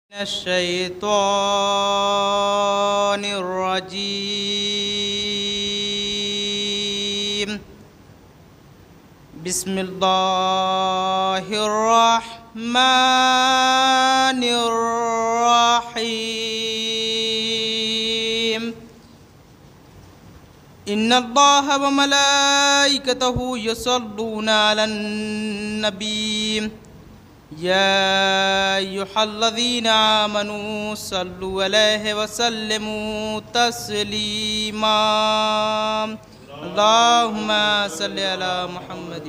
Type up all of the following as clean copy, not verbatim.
الشيطان الرجيم. بسم الله الرحمن الرحيم. إن الله وملائكته يصلون على النبي يا أيها الذين آمنوا صلوا عليه وسلموا تسليما. اللهم صل على محمد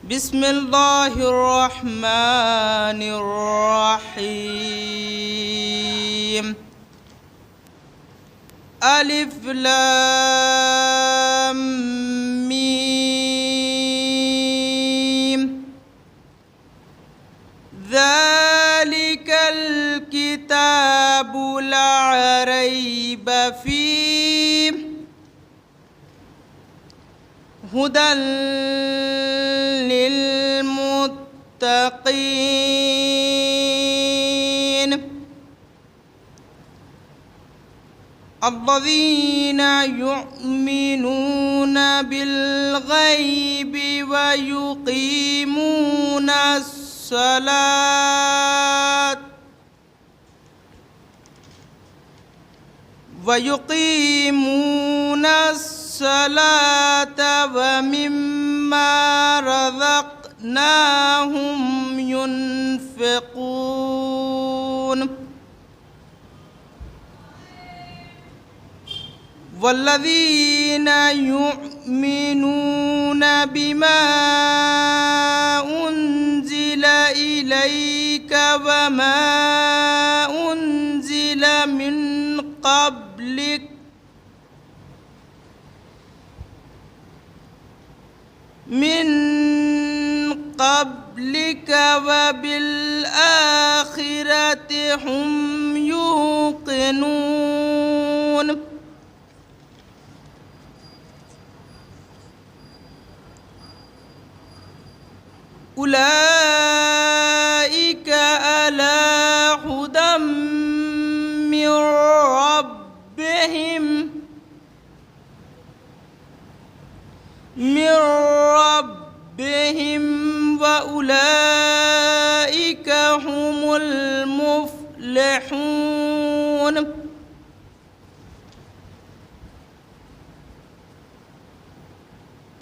بسم الله الرحمن الرحيم. ألف لام ميم. ذلك الكتاب لا ريب فيه هدى للمتقين الذين يؤمنون بالغيب ويقيمون الصلاة ومما رزقناهم ينفقون والذين يؤمنون بما أنزل إليك وما أنزل من قبلك وبالآخرة هم يوقنون. أولئك على هدى من ربهم وأولئك هم المفلحون.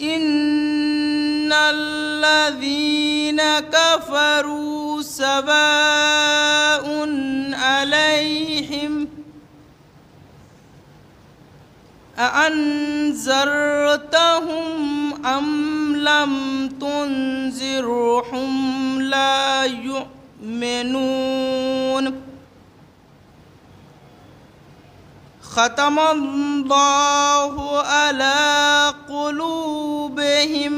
إن الذين كفروا سواء عليهم أأنذرتهم أم لم تنذرهم لا يؤمنون. ختم الله على قلوبهم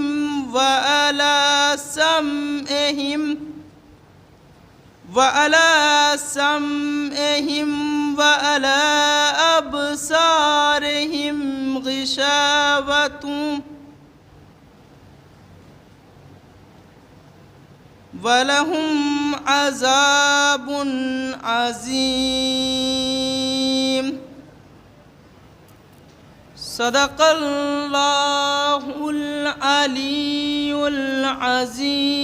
وعلى سمعهم وعلى أبصارهم غشاوة ولهم عذاب عظيم. صدق الله العلي العظيم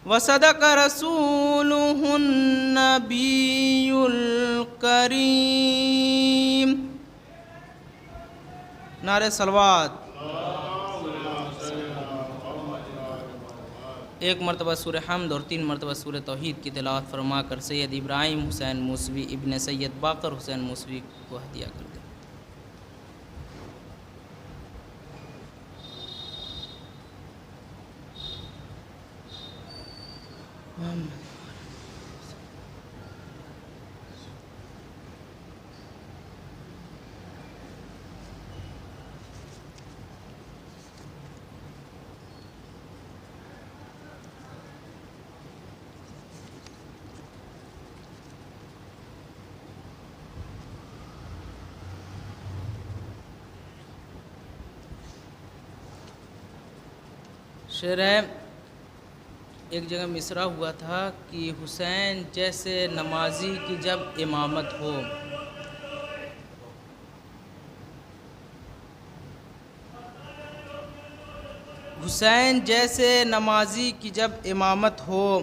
وصدق رسوله النبي الكريم. نعرہ صلوات. ایک مرتبہ سورہ حمد اور 3 مرتبہ سورہ توحید کی تلاوت فرما کر سید ابراہیم حسین موسوی ابن سید باقر حسین موسوی کو ہدیہ کر دیں. شعر ہے ایک جگہ مصرع ہوا تھا کہ حسین جیسے نمازی کی جب امامت ہو، حسین جیسے نمازی کی جب امامت ہو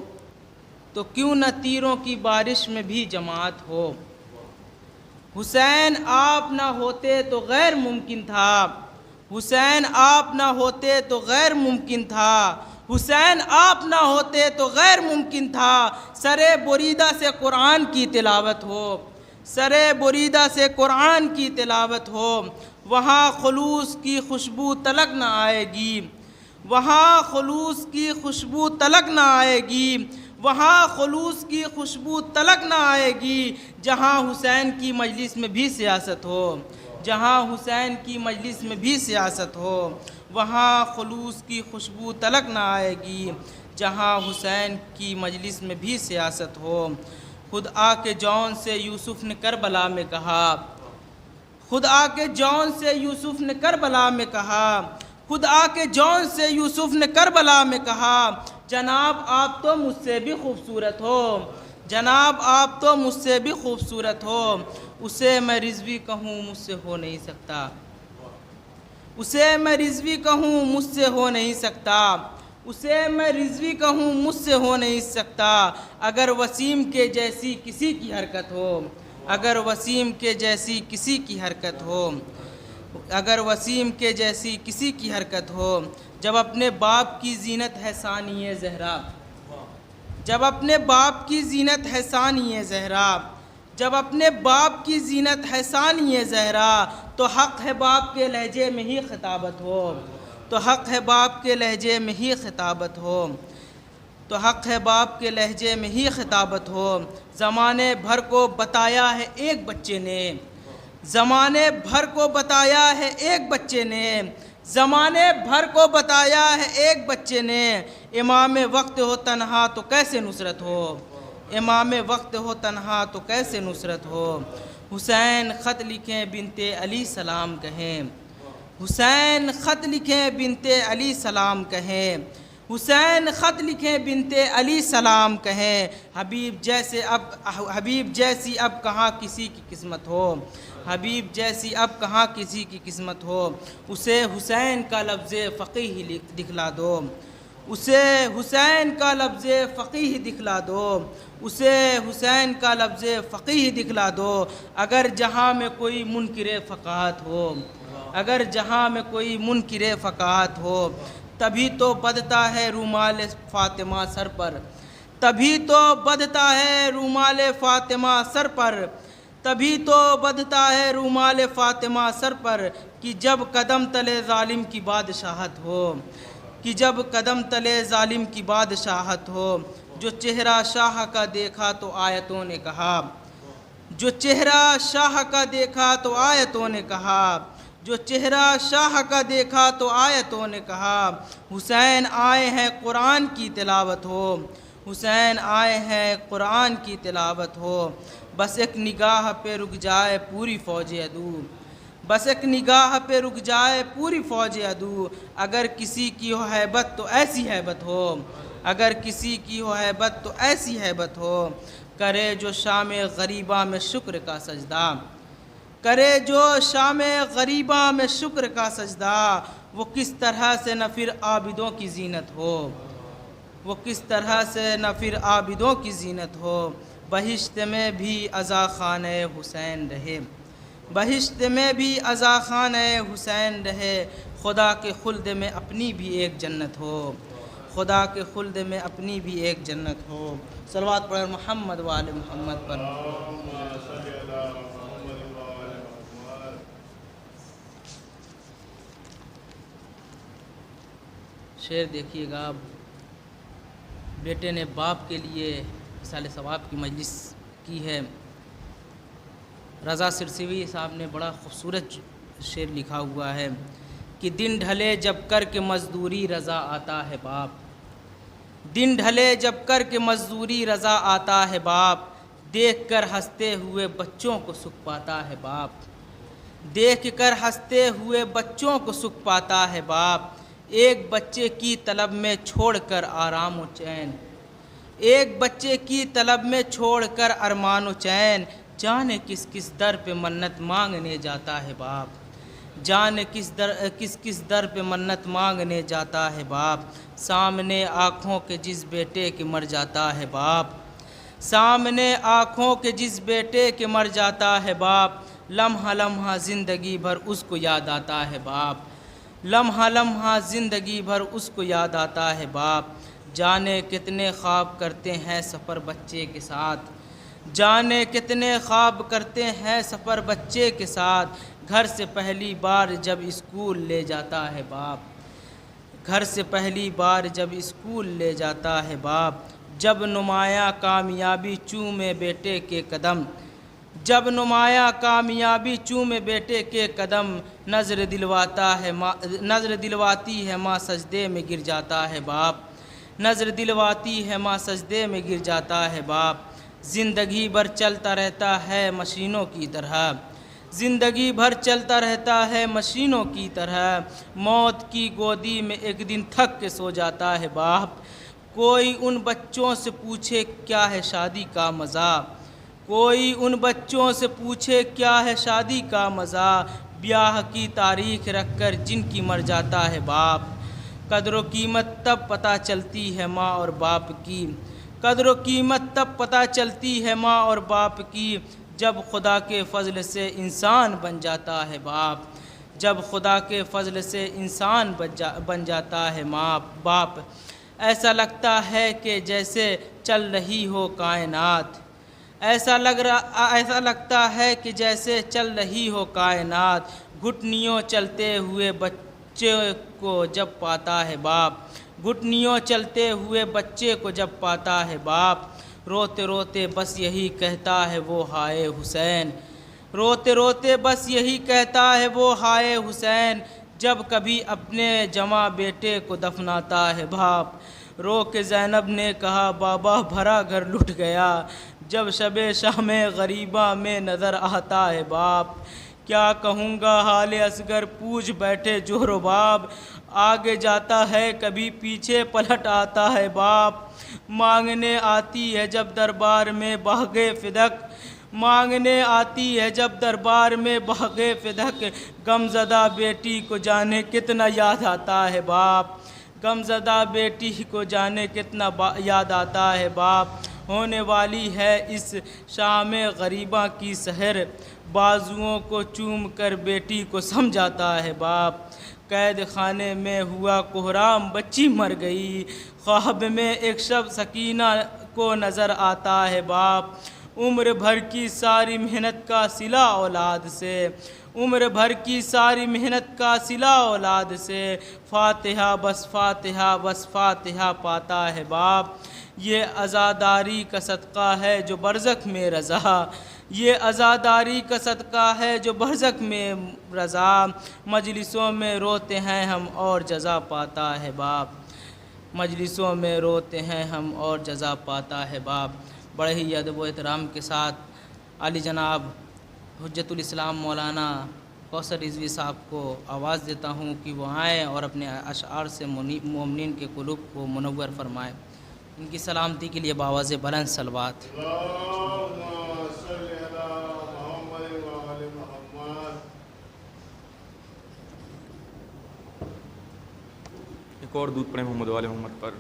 تو کیوں نہ تیروں کی بارش میں بھی جماعت ہو۔ حسین آپ نہ ہوتے تو غیر ممکن تھا، حسین آپ نہ ہوتے تو غیر ممکن تھا، حسین آپ نہ ہوتے تو غیر ممکن تھا، سرے بریدہ سے قرآن کی تلاوت ہو، سرے بریدہ سے قرآن کی تلاوت ہو، وہاں خلوص کی خوشبو تلک نہ آئے گی، وہاں خلوص کی خوشبو تلک نہ آئے گی، وہاں خلوص کی خوشبو تلک نہ آئے گی، جہاں حسین کی مجلس میں بھی سیاست ہو، جہاں حسین کی مجلس میں بھی سیاست ہو، وہاں خلوص کی خوشبو تلک نہ آئے گی، جہاں حسین کی مجلس میں بھی سیاست ہو۔ خود آ کے جون سے یوسف نے کربلا میں کہا، خود آ کے جون سے یوسف نے کربلا میں کہا، خود آ کے جون سے یوسف نے کربلا میں کہا، جناب آپ تو مجھ سے بھی خوبصورت ہو، جناب آپ تو مجھ سے بھی خوبصورت ہو، اسے میں رضوی کہوں مجھ سے ہو نہیں سکتا، اسے میں رضوی کہوں مجھ سے ہو نہیں سکتا، اسے میں رضوی کہوں مجھ سے ہو نہیں سکتا، اگر وسیم کے جیسی کسی کی حرکت ہو، اگر وسیم کے جیسی کسی کی حرکت ہو، اگر وسیم کے جیسی کسی کی حرکت ہو، جب اپنے باپ کی زینت ہے ثانی زہرا، جب اپنے باپ کی زینت ہے ثانی زہرا، جب اپنے باپ کی زینت ہے ثانی زہرا، تو حق ہے باپ کے لہجے میں ہی خطابت ہو، تو حق ہے باپ کے لہجے میں ہی خطابت ہو، تو حق ہے باپ کے لہجے میں ہی خطابت ہو، زمانے بھر کو بتایا ہے ایک بچے نے، زمانے بھر کو بتایا ہے ایک بچے نے، زمانے بھر کو بتایا ہے ایک بچے نے، امام وقت ہو تنہا تو کیسے نصرت ہو، امام وقت ہو تنہا تو کیسے نصرت ہو، حسین خط لکھیں بنت علی سلام کہیں، حسین خط لکھیں بنت علی سلام کہیں، حسین خط لکھیں بنت علی سلام کہیں، حبیب جیسی اب کہاں کسی کی قسمت ہو، حبیب جیسی اب کہاں کسی کی قسمت ہو، اسے حسین کا لفظ فقیہ دکھلا دو، اسے حسین کا لفظ فقیہ دکھلا دو، اسے حسین کا لفظ فقیہ دکھلا دو، اگر جہاں میں کوئی منکر فقاہت ہو، اگر جہاں میں کوئی منکر فقاہت ہو، تبھی تو بدتا ہے رومال فاطمہ سر پر، تبھی تو بدتا ہے رومال فاطمہ سر پر، تبھی تو بدتا ہے رومال فاطمہ سر پر، کہ جب قدم تلے ظالم کی بادشاہت ہو، کہ جب قدم تلے ظالم کی بادشاہت ہو، جو چہرہ شاہ کا دیکھا تو آیتوں نے کہا، جو چہرہ شاہ کا دیکھا تو آیتوں نے کہا، جو چہرہ شاہ کا دیکھا تو آیتوں نے کہا، حسین آئے ہیں قرآن کی تلاوت ہو، حسین آئے ہیں قرآن کی تلاوت ہو، بس ایک نگاہ پہ رک جائے پوری فوج عدو، بس ایک نگاہ پہ رک جائے پوری فوج عدو، اگر کسی کی ہو ہیبت تو ایسی ہیبت ہو، اگر کسی کی ہو ہیبت تو ایسی ہیبت ہو، کرے جو شام غریبہ میں شکر کا سجدہ، کرے جو شام غریبہ میں شکر کا سجدہ، وہ کس طرح سے نہ پھر عابدوں کی زینت ہو، وہ کس طرح سے نہ پھر عابدوں کی زینت ہو، بہشت میں بھی عزا خانہ حسین رہے، بہشت میں بھی عزا خانہ حسین رہے، خدا کے خلد میں اپنی بھی ایک جنت ہو، خدا کے خلد میں اپنی بھی ایک جنت ہو، صلوات پڑھ محمد و آل محمد پر۔ شعر دیکھیے گا، بیٹے نے باپ کے لیے اصال ثواب کی مجلس کی ہے، رضا سرسوی صاحب نے بڑا خوبصورت شعر لکھا ہوا ہے کہ دن ڈھلے جب کر کے مزدوری رضا آتا ہے باپ، دن ڈھلے جب کر کے مزدوری رضا آتا ہے باپ، دیکھ کر ہنستے ہوئے بچوں کو سکھ پاتا ہے باپ، دیکھ کر ہنستے ہوئے بچوں کو سکھ پاتا ہے باپ، ایک بچے کی طلب میں چھوڑ کر آرام و چین، ایک بچے کی طلب میں چھوڑ کر ارمان و چین، جانے کس کس در پہ منت مانگنے جاتا ہے باپ، جانے کس در پہ منت مانگنے جاتا ہے باپ، سامنے آنکھوں کے جس بیٹے کے مر جاتا ہے باپ، سامنے آنکھوں کے جس بیٹے کے مر جاتا ہے باپ، لمحہ لمحہ زندگی بھر اس کو یاد آتا ہے باپ، لمحہ لمحہ زندگی بھر اس کو یاد آتا ہے باپ، جانے کتنے خواب کرتے ہیں سفر بچے کے ساتھ، جانے کتنے خواب کرتے ہیں سفر بچے کے ساتھ، گھر سے پہلی بار جب اسکول لے جاتا ہے باپ، گھر سے پہلی بار جب اسکول لے جاتا ہے باپ، جب نمایاں کامیابی چومے بیٹے کے قدم، جب نمایاں کامیابی چومے بیٹے کے قدم، نظر دلواتی ہے ماں سجدے میں گر جاتا ہے باپ، نظر دلواتی ہے ماں سجدے میں گر جاتا ہے باپ، زندگی بھر چلتا رہتا ہے مشینوں کی طرح، زندگی بھر چلتا رہتا ہے مشینوں کی طرح، موت کی گودی میں ایک دن تھک کے سو جاتا ہے باپ، کوئی ان بچوں سے پوچھے کیا ہے شادی کا مزہ، کوئی ان بچوں سے پوچھے کیا ہے شادی کا مزہ، بیاہ کی تاریخ رکھ کر جن کی مر جاتا ہے باپ، قدر و قیمت تب پتہ چلتی ہے ماں اور باپ کی، قدر و قیمت تب پتہ چلتی ہے ماں اور باپ کی، جب خدا کے فضل سے انسان بن جاتا ہے باپ، جب خدا کے فضل سے انسان بن جاتا ہے ماں باپ، ایسا لگتا ہے کہ جیسے چل رہی ہو کائنات، ایسا لگتا ہے کہ جیسے چل رہی ہو کائنات، گھٹنیوں چلتے ہوئے بچے کو جب پاتا ہے باپ، گھٹنیوں چلتے ہوئے بچے کو جب پاتا ہے باپ، روتے روتے بس یہی کہتا ہے وہ ہائے حسین، روتے روتے بس یہی کہتا ہے وہ ہائے حسین، جب کبھی اپنے جمع بیٹے کو دفناتا ہے باپ، رو کے زینب نے کہا بابا بھرا گھر لٹ گیا، جب شب شام غریبہ میں نظر آتا ہے باپ، کیا کہوں گا حال اصغر پوچھ بیٹھے جوہر و باب، آگے جاتا ہے کبھی پیچھے پلٹ آتا ہے باپ، مانگنے آتی ہے جب دربار میں باغِ فدق، مانگنے آتی ہے جب دربار میں باغِ فدق، غمزدہ بیٹی کو جانے کتنا یاد آتا ہے باپ، غمزدہ بیٹی کو جانے کتنا یاد آتا ہے باپ، ہونے والی ہے اس شام غریباں کی سحر، بازوؤں کو چوم کر بیٹی کو سمجھاتا ہے باپ، قید خانے میں ہوا کوہرام بچی مر گئی، خواب میں ایک شب سکینہ کو نظر آتا ہے باپ، عمر بھر کی ساری محنت کا صلہ اولاد سے، عمر بھر کی ساری محنت کا صلہ اولاد سے، فاتحہ بس فاتحہ بس فاتحہ پاتا ہے باپ، یہ عزاداری کا صدقہ ہے جو برزخ میں رضا، یہ عزاداری کا صدقہ ہے جو برزخ میں رضا، مجلسوں میں روتے ہیں ہم اور جزا پاتا ہے باپ، مجلسوں میں روتے ہیں ہم اور جزا پاتا ہے باپ۔ بڑے ہی ادب و احترام کے ساتھ علی جناب حجت الاسلام مولانا کوثر رضوی صاحب کو آواز دیتا ہوں کہ وہ آئیں اور اپنے اشعار سے مومنین کے قلوب کو منور فرمائیں۔ ان کی سلامتی کے لیے بآواز بلند صلوات۔ ایک اور درود پڑھیں محمد وال محمد پر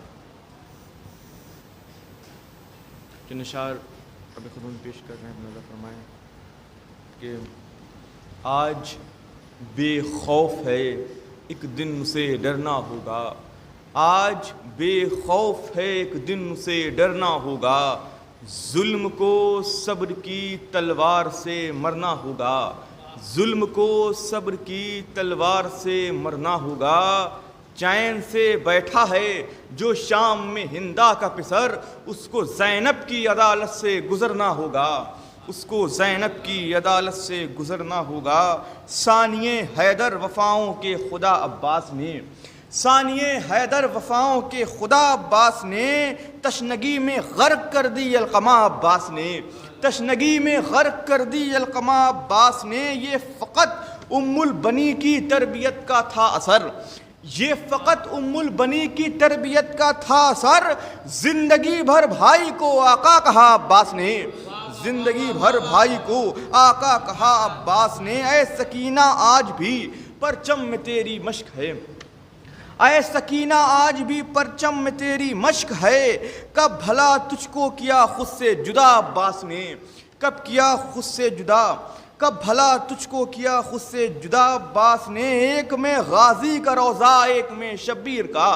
کہ نشار اب خود پیش کر رہے ہیں، نظر فرمائیں کہ آج بے خوف ہے ایک دن اسے ڈرنا ہوگا، آج بے خوف ہے ایک دن اسے ڈرنا ہوگا، ظلم کو صبر کی تلوار سے مرنا ہوگا، ظلم کو صبر کی تلوار سے مرنا ہوگا، چین سے بیٹھا ہے جو شام میں ہندا کا پسر، اس کو زینب کی عدالت سے گزرنا ہوگا، اس کو زینب کی عدالت سے گزرنا ہوگا، ثانیے حیدر وفاؤں کے خدا عباس نے، ثانیے حیدر وفاؤں کے خدا عباس نے، تشنگی میں غرق کر دی علقمہ عباس نے، تشنگی میں غرق کر دی علقمہ عباس نے، یہ فقط ام البنی کی تربیت کا تھا اثر، یہ فقط ام البنی کی تربیت کا تھا اثر، زندگی بھر بھائی کو آقا کہا عباس نے، زندگی بھر بھائی کو آقا کہا عباس نے۔ اے سکینہ آج بھی پرچم میں تیری مشق ہے، اے سکینہ آج بھی پرچم میں تیری مشق ہے، کب بھلا تجھ کو کیا خود سے جدا عباس نے، کب کیا خود سے جدا، کب بھلا تجھ کو کیا خود سے جدا عباس نے۔ ایک میں غازی کا روضہ ایک میں شبیر کا،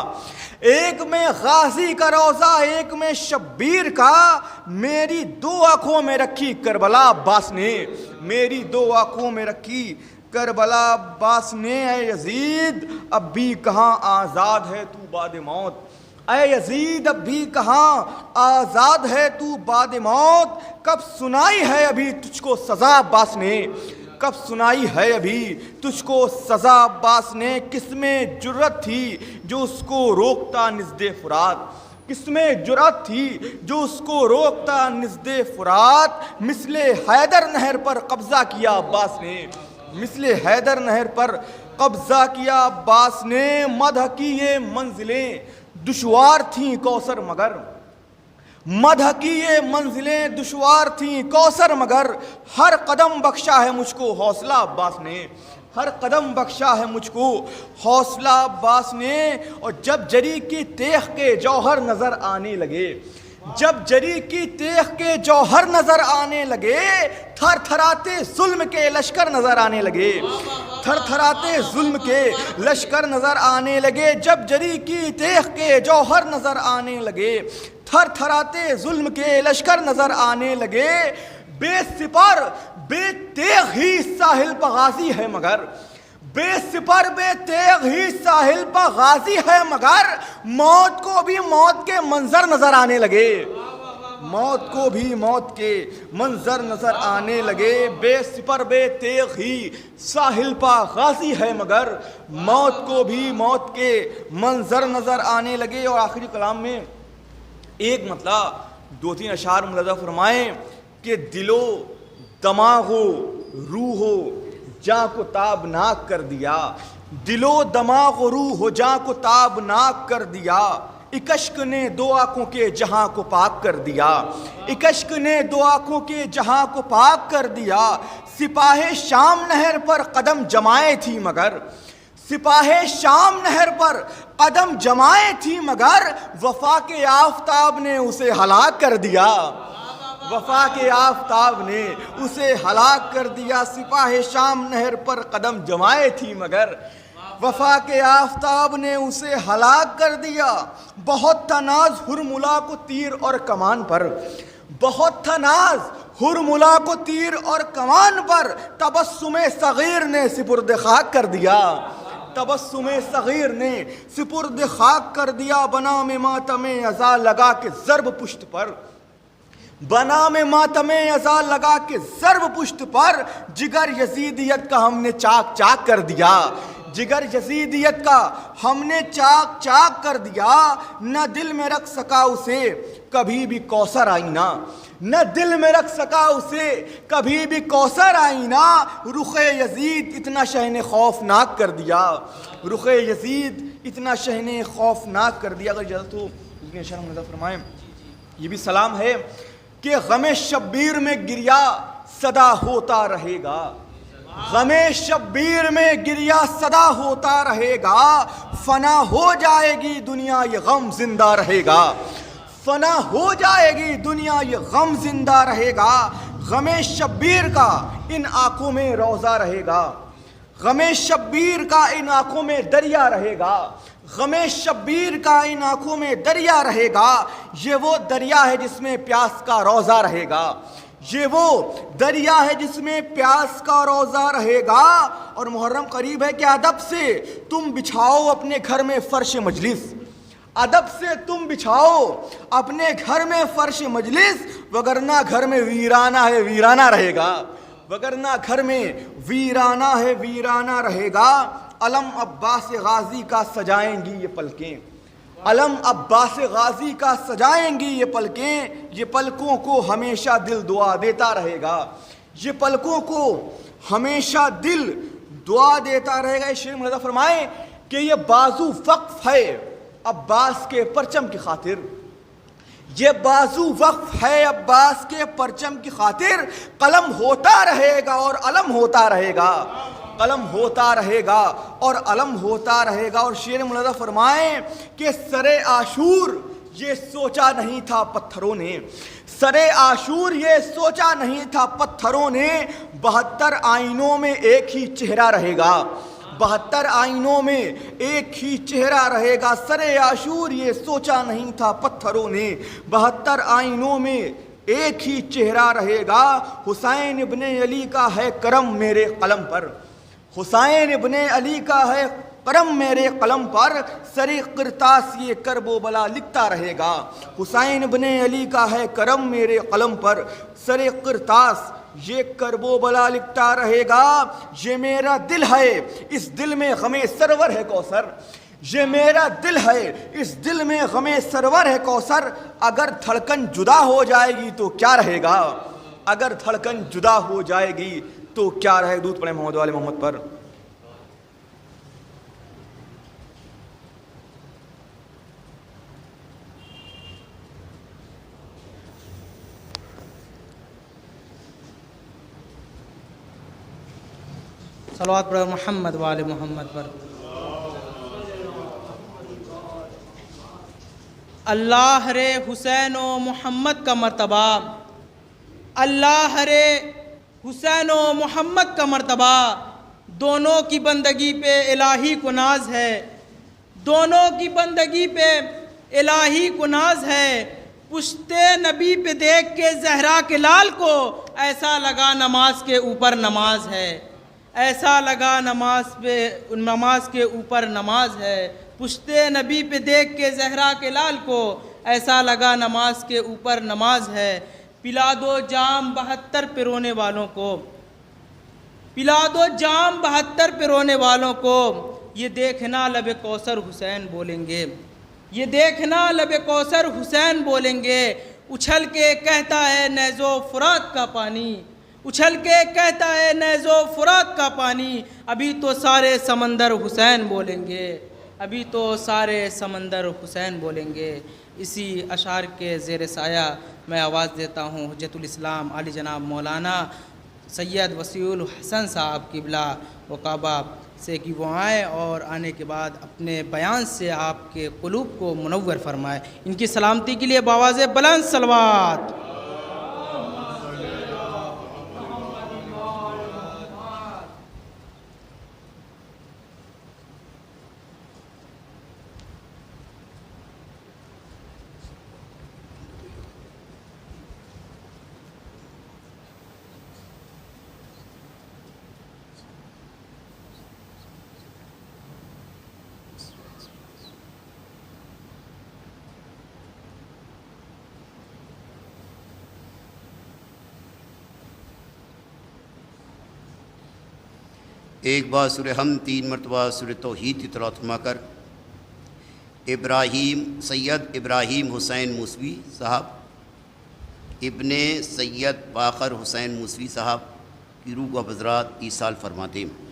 ایک میں غازی کا روضہ ایک میں شبیر کا، میری دو آنکھوں میں رکھی کربلا عباس نے، میری دو آنکھوں میں رکھی کربلا عباس نے۔ اے یزید اب بھی کہاں آزاد ہے تو بعد موت، اے یزید اب بھی کہاں آزاد ہے تو بعد موت، کب سنائی ہے ابھی تجھ کو سزا عباس نے، کب سنائی ہے ابھی تجھ کو سزا عباس نے۔ کس میں جرأت تھی جو اس کو روکتا نزد فرات، کس میں جرأت تھی جو اس کو روکتا نزد فرات، مثل حیدر نہر پر قبضہ کیا عباس نے، مثل حیدر نہر پر قبضہ کیا عباس نے۔ مدح کی یہ منزلیں دشوار تھیں کوثر مگر، مدح کی یہ منزلیں دشوار تھیں کوثر مگر، ہر قدم بخشا ہے مجھ کو حوصلہ عباس نے، ہر قدم بخشا ہے مجھ کو حوصلہ عباس نے۔ اور جب جری کی تیغ کے جوہر نظر آنے لگے، جب جری کی تیغ کے جوہر نظر آنے لگے، تھر تھراتے ظلم کے لشکر نظر آنے لگے، تھر تھراتے ظلم کے لشکر نظر آنے لگے، جب جری کی تیغ کے جوہر نظر آنے لگے، تھر تھراتے ظلم کے لشکر نظر آنے لگے، بے سپر بے تیغ ہی ساحل پہ غازی ہے مگر، بے سپر بے تیغ ہی ساحل پہ غازی ہے مگر، موت کو بھی موت کے منظر نظر آنے لگے، موت کو بھی موت کے منظر نظر آنے لگے، بے سپر بے تیغ ہی ساحل پہ غازی ہے مگر، موت کو بھی موت کے منظر نظر آنے لگے۔ اور آخری کلام میں ایک مطلب 2-3 اشعار ملاحظہ فرمائیں کہ دلو دماغو روحو جاں کو تابناک کر دیا، دلو دماغ و روح جاں کو تابناک کر دیا، ایک اشک نے دو آنکھوں کے جہاں کو پاک کر دیا، ایک اشک نے دو آنکھوں کے جہاں کو پاک کر دیا، سپاہ شام نہر پر قدم جمائے تھی مگر، سپاہ شام نہر پر قدم جمائے تھی مگر، وفا کے آفتاب نے اسے ہلاک کر دیا، وفا کے آفتاب نے اسے ہلاک کر دیا، سپاہ شام نہر پر قدم جمائے تھی مگر، وفا کے آفتاب نے اسے ہلاک کر دیا۔ بہت تھا ناز ہرملا کو تیر اور کمان پر، بہت تھا ناز ہرملا کو تیر اور کمان پر، تبسم صغیر نے سپرد خاک کر دیا، تبسم صغیر نے سپرد خاک کر دیا، بنا میں ماتم ازا لگا کے ضرب پشت پر، بنا میں ماتم ازا لگا کے ضرب پشت پر، جگر یزیدیت کا ہم نے چاک چاک کر دیا، جگر یزیدیت کا ہم نے چاک چاک کر دیا، نہ دل میں رکھ سکا اسے کبھی بھی کوثر آئینہ، نہ دل میں رکھ سکا اسے کبھی بھی کوثر آئینہ، رخ یزید اتنا شہن خوفناک کر دیا، رخ یزید اتنا شہن خوفناک کر دیا۔ اگر اجازت ہو اشارہ ملاحظہ فرمائیں، یہ بھی سلام ہے کہ غم شبیر میں گریا صدا ہوتا رہے گا، غم شبیر میں گریا صدا ہوتا رہے گا، فنا ہو جائے گی دنیا یہ غم زندہ رہے گا، فنا ہو جائے گی دنیا یہ غم زندہ رہے گا، غم شبیر کا ان آنکھوں میں روزہ رہے گا، غم شبیر کا ان آنکھوں میں دریا رہے گا، غم شبیر کا ان آنکھوں میں دریا رہے گا، یہ وہ دریا ہے جس میں پیاس کا روزہ رہے گا، یہ وہ دریا ہے جس میں پیاس کا روزہ رہے گا۔ اور محرم قریب ہے کہ ادب سے تم بچھاؤ اپنے گھر میں فرش مجلس، ادب سے تم بچھاؤ اپنے گھر میں فرش مجلس، وگرنہ گھر میں ویرانہ ہے ویرانہ رہے گا، وگرنہ گھر میں ویرانہ ہے ویرانہ رہے گا۔ علم عباس غازی کا سجائیں گی یہ پلکیں، علم عباس غازی کا سجائیں گی یہ پلکیں، یہ پلکوں کو ہمیشہ دل دعا دیتا رہے گا، یہ پلکوں کو ہمیشہ دل دعا دیتا رہے گا۔ شعر ملاحظہ فرمائیں کہ یہ بازو وقف ہے عباس کے پرچم کی خاطر، یہ بازو وقف ہے عباس کے پرچم کی خاطر، قلم ہوتا رہے گا اور علم ہوتا رہے گا، قلم ہوتا رہے گا اور علم ہوتا رہے گا۔ اور شیر مولانا فرمائیں کہ سر عاشور یہ سوچا نہیں تھا پتھروں نے، سر عاشور یہ سوچا نہیں تھا پتھروں نے، 72 آئینوں میں ایک ہی چہرہ رہے گا، 72 آئینوں میں ایک ہی چہرہ رہے گا، سر عاشور یہ سوچا نہیں تھا پتھروں نے، 72 آئینوں میں ایک ہی چہرہ رہے گا۔ حسین ابن علی کا ہے کرم میرے قلم پر، حسین ابن علی کا ہے کرم میرے قلم پر، سر قرطاس یہ کرب و بلا لکھتا رہے گا، حسین ابن علی کا ہے کرم میرے قلم پر، سر قرطاس یہ کرب و بلا لکھتا رہے گا۔ یہ میرا دل ہے اس دل میں غم سرور ہے کوثر، یہ میرا دل ہے اس دل میں غم سرور ہے کوثر، اگر دھڑکن جدا ہو جائے گی تو کیا رہے گا، اگر دھڑکن جدا ہو جائے گی تو کیا رہے گا۔ دودھ پڑھیں محمد والے محمد پر۔ صلوات پڑھو محمد والے محمد پر۔ اللہ رے حسین و محمد کا مرتبہ، اللہ رے حسین و محمد کا مرتبہ، دونوں کی بندگی پہ الہی کو ناز ہے، دونوں کی بندگی پہ الہی کو ناز ہے، پشت نبی پہ دیکھ کے زہرا کے لال کو ایسا لگا نماز کے اوپر نماز ہے، ایسا لگا نماز کے اوپر نماز ہے، پشت نبی پہ دیکھ کے زہرا کے لال کو ایسا لگا نماز کے اوپر نماز ہے۔ پلا دو جام 72 پہ رونے والوں کو، پلا دو جام 72 پہ رونے والوں کو، یہ دیکھنا لب کوثر حسین بولیں گے، یہ دیکھنا لب کوثر حسین بولیں گے، اچھل کے کہتا ہے نیز و فرات کا پانی، اچھل کے کہتا ہے نیز و فرات کا پانی، ابھی تو سارے سمندر حسین بولیں گے، ابھی تو سارے سمندر حسین بولیں گے۔ اسی اشعار کے زیر سایہ میں آواز دیتا ہوں حجت الاسلام علی جناب مولانا سید وسیع الحسن صاحب قبلہ و کعبہ سے کہ وہ آئیں اور آنے کے بعد اپنے بیان سے آپ کے قلوب کو منور فرمائے۔ ان کی سلامتی کے لیے بآواز بلند صلوات۔ ایک بار سورہ حمد 3 مرتبہ سورہ توحید کی تلاوت فرما کر سید ابراہیم حسین موسوی صاحب ابن سید باقر حسین موسوی صاحب کی روح و حضرات ایصال فرماتے ہیں۔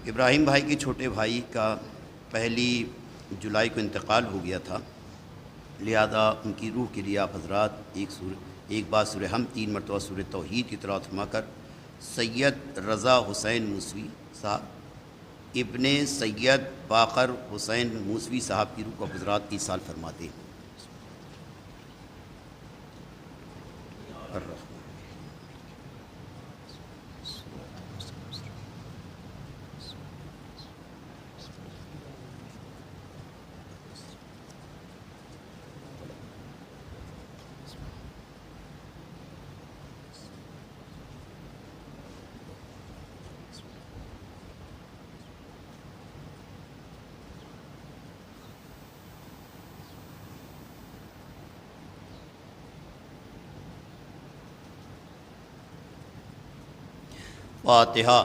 ابراہیم بھائی کے چھوٹے بھائی کا 1 جولائی کو انتقال ہو گیا تھا، لہذا ان کی روح کے لیے آپ حضرات ایک بار سورہ حمد 3 مرتبہ سورہ توحید کی تلاوت فرما کر سید رضا حسین موسوی صاحب ابن سید باقر حسین موسوی صاحب کی روح کو حضرات ایصال فرماتے ہیں۔ فاتحہ۔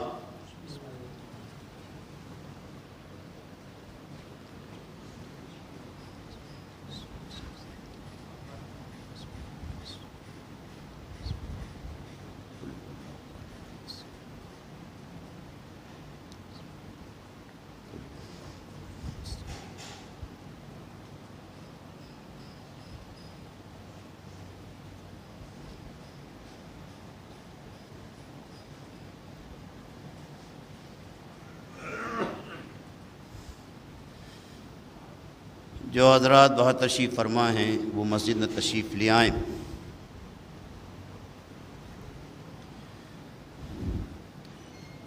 جو حضرات باہر تشریف فرما ہیں وہ مسجد میں تشریف لے آئیں۔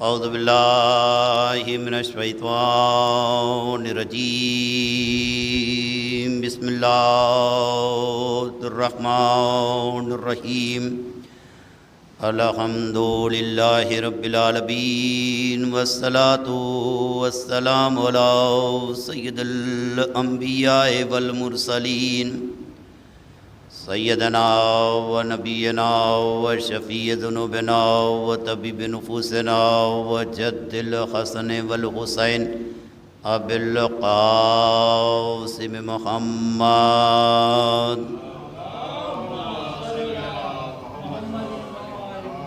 اعوذ باللہ من الشیطان الرجیم، بسم اللہ الرحمن الرحیم، الحمد للہ رب العالمین، والصلاة والسلام علی سید الانبیاء والمرسلین، سیدنا و نبینا و شفیع ذنوبنا و طبیب نفوسنا و جد الحسن والحسین ابی القاسم محمد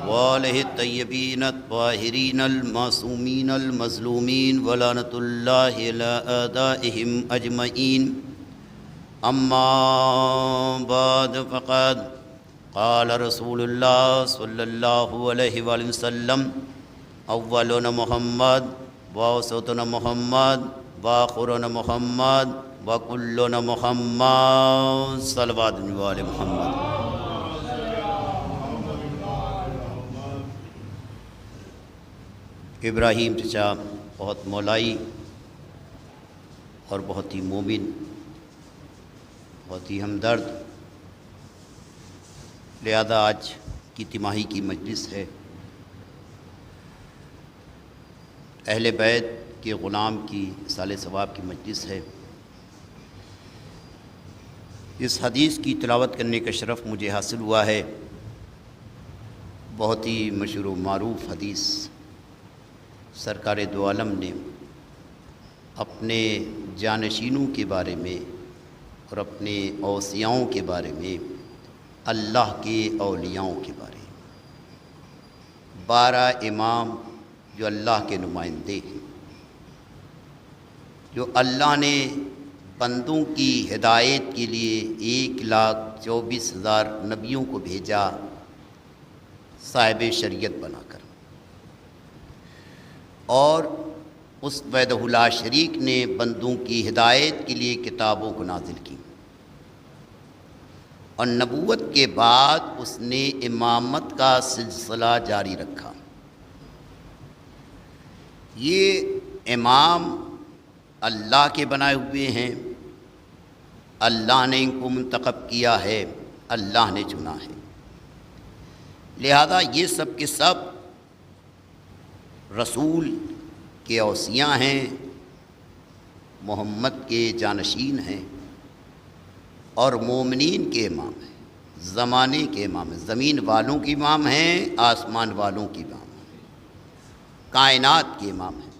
وآلہ الطیبین الطاہرین المعصومین المظلومین ولعنۃ اللہ علی اعدائہم اجمعین۔ اما بعد فقد قال رسول اللہ صلی اللہ علیہ وآلہ وسلم، اولنا محمد ووسطنا محمد وآخرنا محمد وکلنا محمد، صلوات علی محمد۔ ابراہیم چچا بہت مولائی اور بہت ہی مومن، بہت ہی ہمدرد، لہذا آج کی تماہی کی مجلس ہے، اہل بیت کے غلام کی سال ثواب کی مجلس ہے۔ اس حدیث کی تلاوت کرنے کا شرف مجھے حاصل ہوا ہے، بہت ہی مشہور و معروف حدیث سرکار دو عالم نے اپنے جانشینوں کے بارے میں اور اپنے اوصیاؤں کے بارے میں، اللہ کے اولیاؤں کے بارے میں، 12 امام جو اللہ کے نمائندے ہیں، جو اللہ نے بندوں کی ہدایت کے لیے 1,24,000 نبیوں کو بھیجا صاحب شریعت بنا کر، اور اس وحدہ لا شریک نے بندوں کی ہدایت کے لیے کتابوں کو نازل کی، اور نبوت کے بعد اس نے امامت کا سلسلہ جاری رکھا۔ یہ امام اللہ کے بنائے ہوئے ہیں، اللہ نے ان کو منتخب کیا ہے، اللہ نے چنا ہے، لہذا یہ سب کے سب رسول کے اوصیاء ہیں، محمد کے جانشین ہیں، اور مومنین کے امام ہیں، زمانے کے امام ہیں، زمین والوں کے امام ہیں، آسمان والوں کے امام ہیں، کائنات کے امام ہیں۔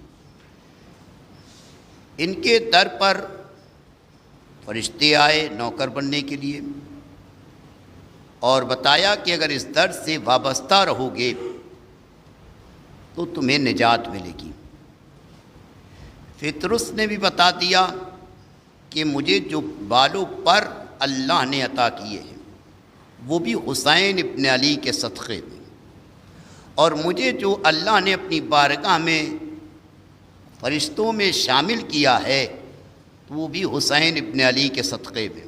ان کے در پر فرشتے آئے نوکر بننے کے لیے، اور بتایا کہ اگر اس در سے وابستہ رہو گے تو تمہیں نجات ملے گی۔ فطرس نے بھی بتا دیا کہ مجھے جو بالوں پر اللہ نے عطا کیے ہیں وہ بھی حسین ابن علی کے صدقے میں، اور مجھے جو اللہ نے اپنی بارگاہ میں فرشتوں میں شامل کیا ہے تو وہ بھی حسین ابن علی کے صدقے میں،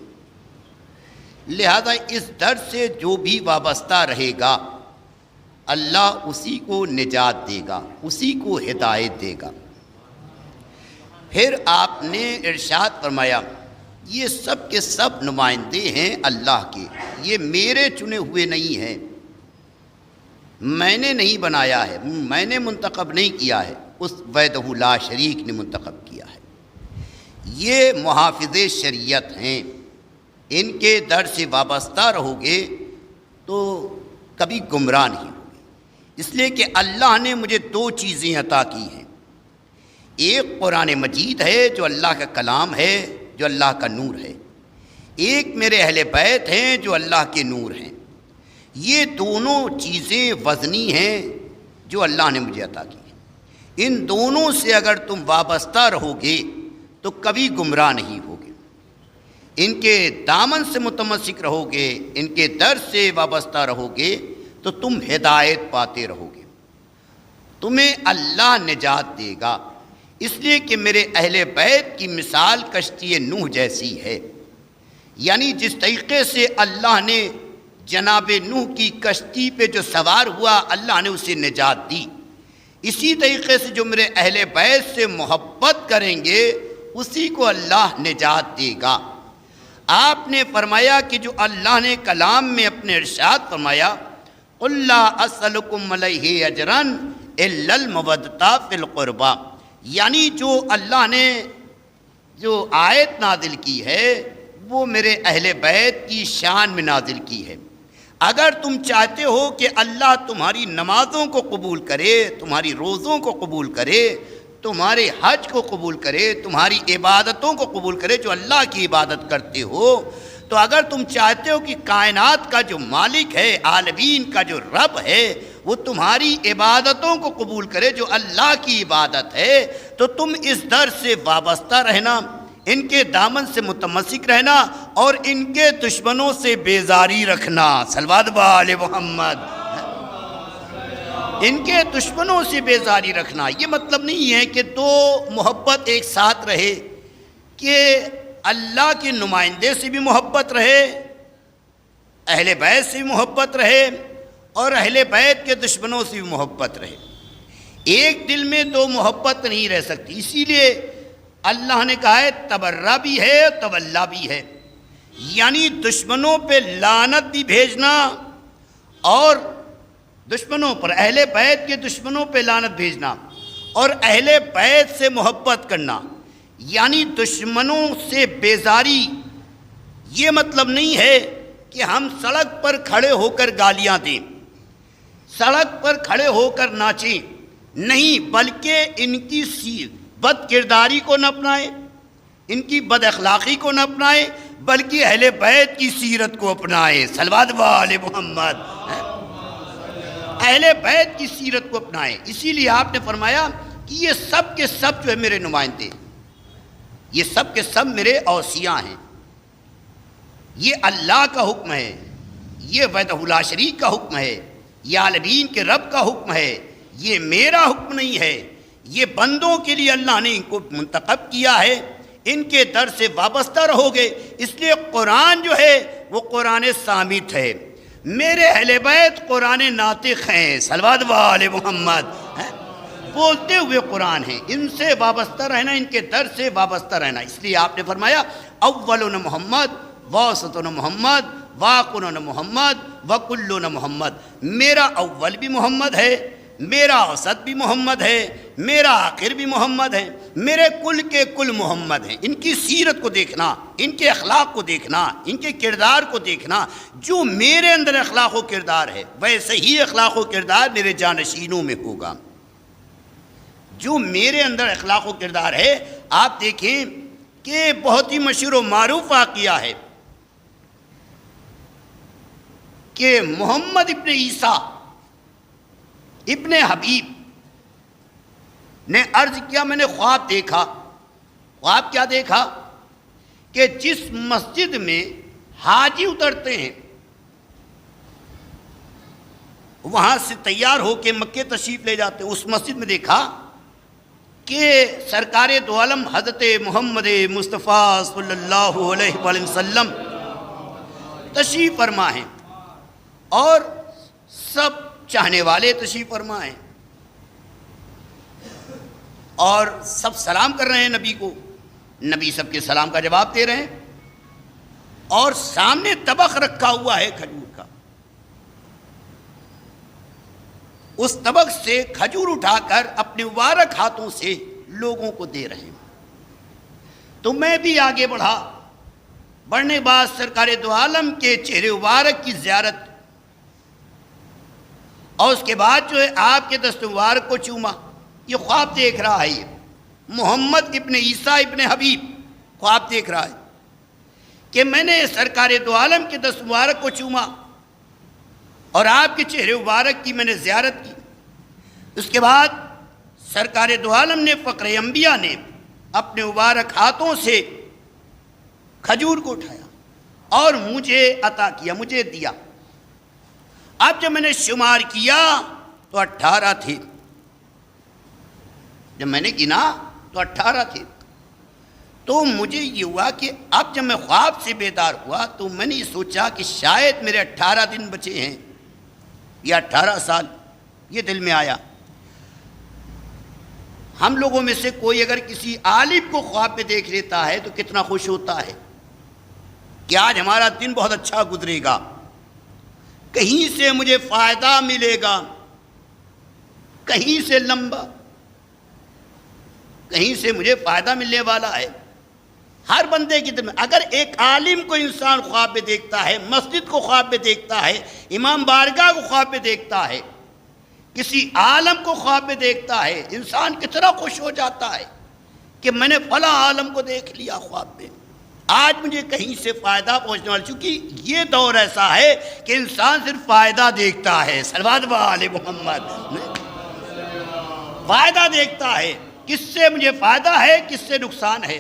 لہذا اس در سے جو بھی وابستہ رہے گا اللہ اسی کو نجات دے گا، اسی کو ہدایت دے گا۔ پھر آپ نے ارشاد فرمایا یہ سب کے سب نمائندے ہیں اللہ کے، یہ میرے چنے ہوئے نہیں ہیں، میں نے نہیں بنایا ہے، میں نے منتخب نہیں کیا ہے، اس وحدہ لا شریک نے منتخب کیا ہے۔ یہ محافظ شریعت ہیں، ان کے در سے وابستہ رہو گے تو کبھی گمراہ نہیں ہوگے، اس لیے کہ اللہ نے مجھے دو چیزیں عطا کی ہیں. ایک قرآن مجید ہے جو اللہ کا کلام ہے، جو اللہ کا نور ہے. ایک میرے اہل بیت ہیں جو اللہ کے نور ہیں. یہ دونوں چیزیں وزنی ہیں جو اللہ نے مجھے عطا کی ہیں. ان دونوں سے اگر تم وابستہ رہو گے تو کبھی گمراہ نہیں ہوگے. ان کے دامن سے متمسک رہو گے، ان کے در سے وابستہ رہو گے تو تم ہدایت پاتے رہو گے. تمہیں اللہ نجات دے گا. اس لیے کہ میرے اہل بیت کی مثال کشتی نوح جیسی ہے. یعنی جس طریقے سے اللہ نے جناب نوح کی کشتی پہ جو سوار ہوا اللہ نے اسے نجات دی، اسی طریقے سے جو میرے اہل بیت سے محبت کریں گے اسی کو اللہ نجات دے گا. آپ نے فرمایا کہ جو اللہ نے کلام میں اپنے ارشاد فرمایا قُلْ لَا أَسْأَلُكُمْ عَلَيْهِ أَجْرًا إِلَّا الْمَوَدَّةَ فِي الْقُرْبَى، یعنی جو اللہ نے جو آیت نازل کی ہے وہ میرے اہل بیت کی شان میں نازل کی ہے. اگر تم چاہتے ہو کہ اللہ تمہاری نمازوں کو قبول کرے، تمہاری روزوں کو قبول کرے، تمہارے حج کو قبول کرے، تمہاری عبادتوں کو قبول کرے جو اللہ کی عبادت کرتے ہو، تو اگر تم چاہتے ہو کہ کائنات کا جو مالک ہے، عالمین کا جو رب ہے، وہ تمہاری عبادتوں کو قبول کرے جو اللہ کی عبادت ہے، تو تم اس در سے وابستہ رہنا، ان کے دامن سے متمسک رہنا اور ان کے دشمنوں سے بیزاری رکھنا. صلوات علی محمد. ان کے دشمنوں سے بیزاری رکھنا. یہ مطلب نہیں ہے کہ دو محبت ایک ساتھ رہے، کہ اللہ کے نمائندے سے بھی محبت رہے، اہل بیت سے بھی محبت رہے اور اہل بیت کے دشمنوں سے بھی محبت رہے. ایک دل میں دو محبت نہیں رہ سکتی. اسی لیے اللہ نے کہا ہے تبرہ بھی ہے تولا بھی ہے، یعنی دشمنوں پہ لعنت بھی بھیجنا اور دشمنوں پر، اہل بیت کے دشمنوں پہ لعنت بھیجنا اور اہل بیت سے محبت کرنا، یعنی دشمنوں سے بیزاری. یہ مطلب نہیں ہے کہ ہم سڑک پر کھڑے ہو کر گالیاں دیں، سڑک پر کھڑے ہو کر ناچیں، نہیں، بلکہ ان کی بد کرداری کو نہ اپنائیں، ان کی بد اخلاقی کو نہ اپنائیں، بلکہ اہل بیت کی سیرت کو اپنائیں. صلوات علی محمد. اہل بیت کی سیرت کو اپنائیں. اسی لیے آپ نے فرمایا کہ یہ سب کے سب جو ہے میرے نمائندے، یہ سب کے سب میرے اوصیاء ہیں. یہ اللہ کا حکم ہے، یہ وحدہ لا شریک کا حکم ہے، یہ عالمین کے رب کا حکم ہے، یہ میرا حکم نہیں ہے. یہ بندوں کے لیے اللہ نے ان کو منتخب کیا ہے. ان کے در سے وابستہ رہو گے. اس لیے قرآن جو ہے وہ قرآن صامت ہے. میرے اہل بیت قرآن ناطق ہیں. صلوات علی محمد. بولتے ہوئے قرآن ہیں. ان سے وابستہ رہنا، ان کے در سے وابستہ رہنا. اس لیے آپ نے فرمایا اولنا محمد واسطنا محمد واخرنا محمد وکلنا محمد. میرا اول بھی محمد ہے، میرا اوسط بھی محمد ہے، میرا آخر بھی محمد ہے، میرے کل کے کل محمد ہیں. ان کی سیرت کو دیکھنا، ان کے اخلاق کو دیکھنا، ان کے کردار کو دیکھنا. جو میرے اندر اخلاق و کردار ہے ویسے ہی اخلاق و کردار میرے جانشینوں میں ہوگا. جو میرے اندر اخلاق و کردار ہے، آپ دیکھیں کہ بہت ہی مشہور و معروف واقعہ ہے کہ محمد ابن عیسیٰ ابن حبیب نے عرض کیا میں نے خواب دیکھا. خواب کیا دیکھا؟ کہ جس مسجد میں حاجی اترتے ہیں وہاں سے تیار ہو کے مکے تشریف لے جاتے ہیں، اس مسجد میں دیکھا کہ سرکار دو عالم حضرت محمد مصطفیٰ صلی اللہ علیہ وآلہ وسلم تشریف فرما ہیں اور سب چاہنے والے تشریف فرما ہیں اور سب سلام کر رہے ہیں نبی کو. نبی سب کے سلام کا جواب دے رہے ہیں اور سامنے طبق رکھا ہوا ہے کھجور کا. اس طبق سے کھجور اٹھا کر اپنے مبارک ہاتھوں سے لوگوں کو دے رہے ہیں. تو میں بھی آگے بڑھا. بڑھنے بعد سرکار دو عالم کے چہرے مبارک کی زیارت اور اس کے بعد جو ہے آپ کے دست مبارک کو چوما. یہ خواب دیکھ رہا ہے، یہ محمد ابن عیسیٰ ابن حبیب خواب دیکھ رہا ہے کہ میں نے سرکار دو عالم کے دست مبارک کو چوما اور آپ کے چہرے مبارک کی میں نے زیارت کی. اس کے بعد سرکار دو عالم نے فقر انبیاء نے اپنے مبارک ہاتھوں سے کھجور کو اٹھایا اور مجھے عطا کیا، مجھے دیا. اب جب میں نے شمار کیا تو 18 تھے. جب میں نے گنا تو 18 تھے. تو مجھے یہ ہوا کہ اب جب میں خواب سے بیدار ہوا تو میں نے یہ سوچا کہ شاید میرے 18 دن بچے ہیں یا 18 سال. یہ دل میں آیا. ہم لوگوں میں سے کوئی اگر کسی عالم کو خواب میں دیکھ لیتا ہے تو کتنا خوش ہوتا ہے کہ آج ہمارا دن بہت اچھا گزرے گا، کہیں سے مجھے فائدہ ملے گا، کہیں سے لمبا، کہیں سے مجھے فائدہ ملنے والا ہے. ہر بندے کی دل میں اگر ایک عالم کو انسان خواب میں دیکھتا ہے، مسجد کو خواب میں دیکھتا ہے، امام بارگاہ کو خواب میں دیکھتا ہے، کسی عالم کو خواب میں دیکھتا ہے، انسان کتنا خوش ہو جاتا ہے کہ میں نے فلاں عالم کو دیکھ لیا خواب میں، آج مجھے کہیں سے فائدہ پہنچنے والا. چونکہ یہ دور ایسا ہے کہ انسان صرف فائدہ دیکھتا ہے. صلوات علی محمد. فائدہ دیکھتا ہے، کس سے مجھے فائدہ ہے، کس سے نقصان ہے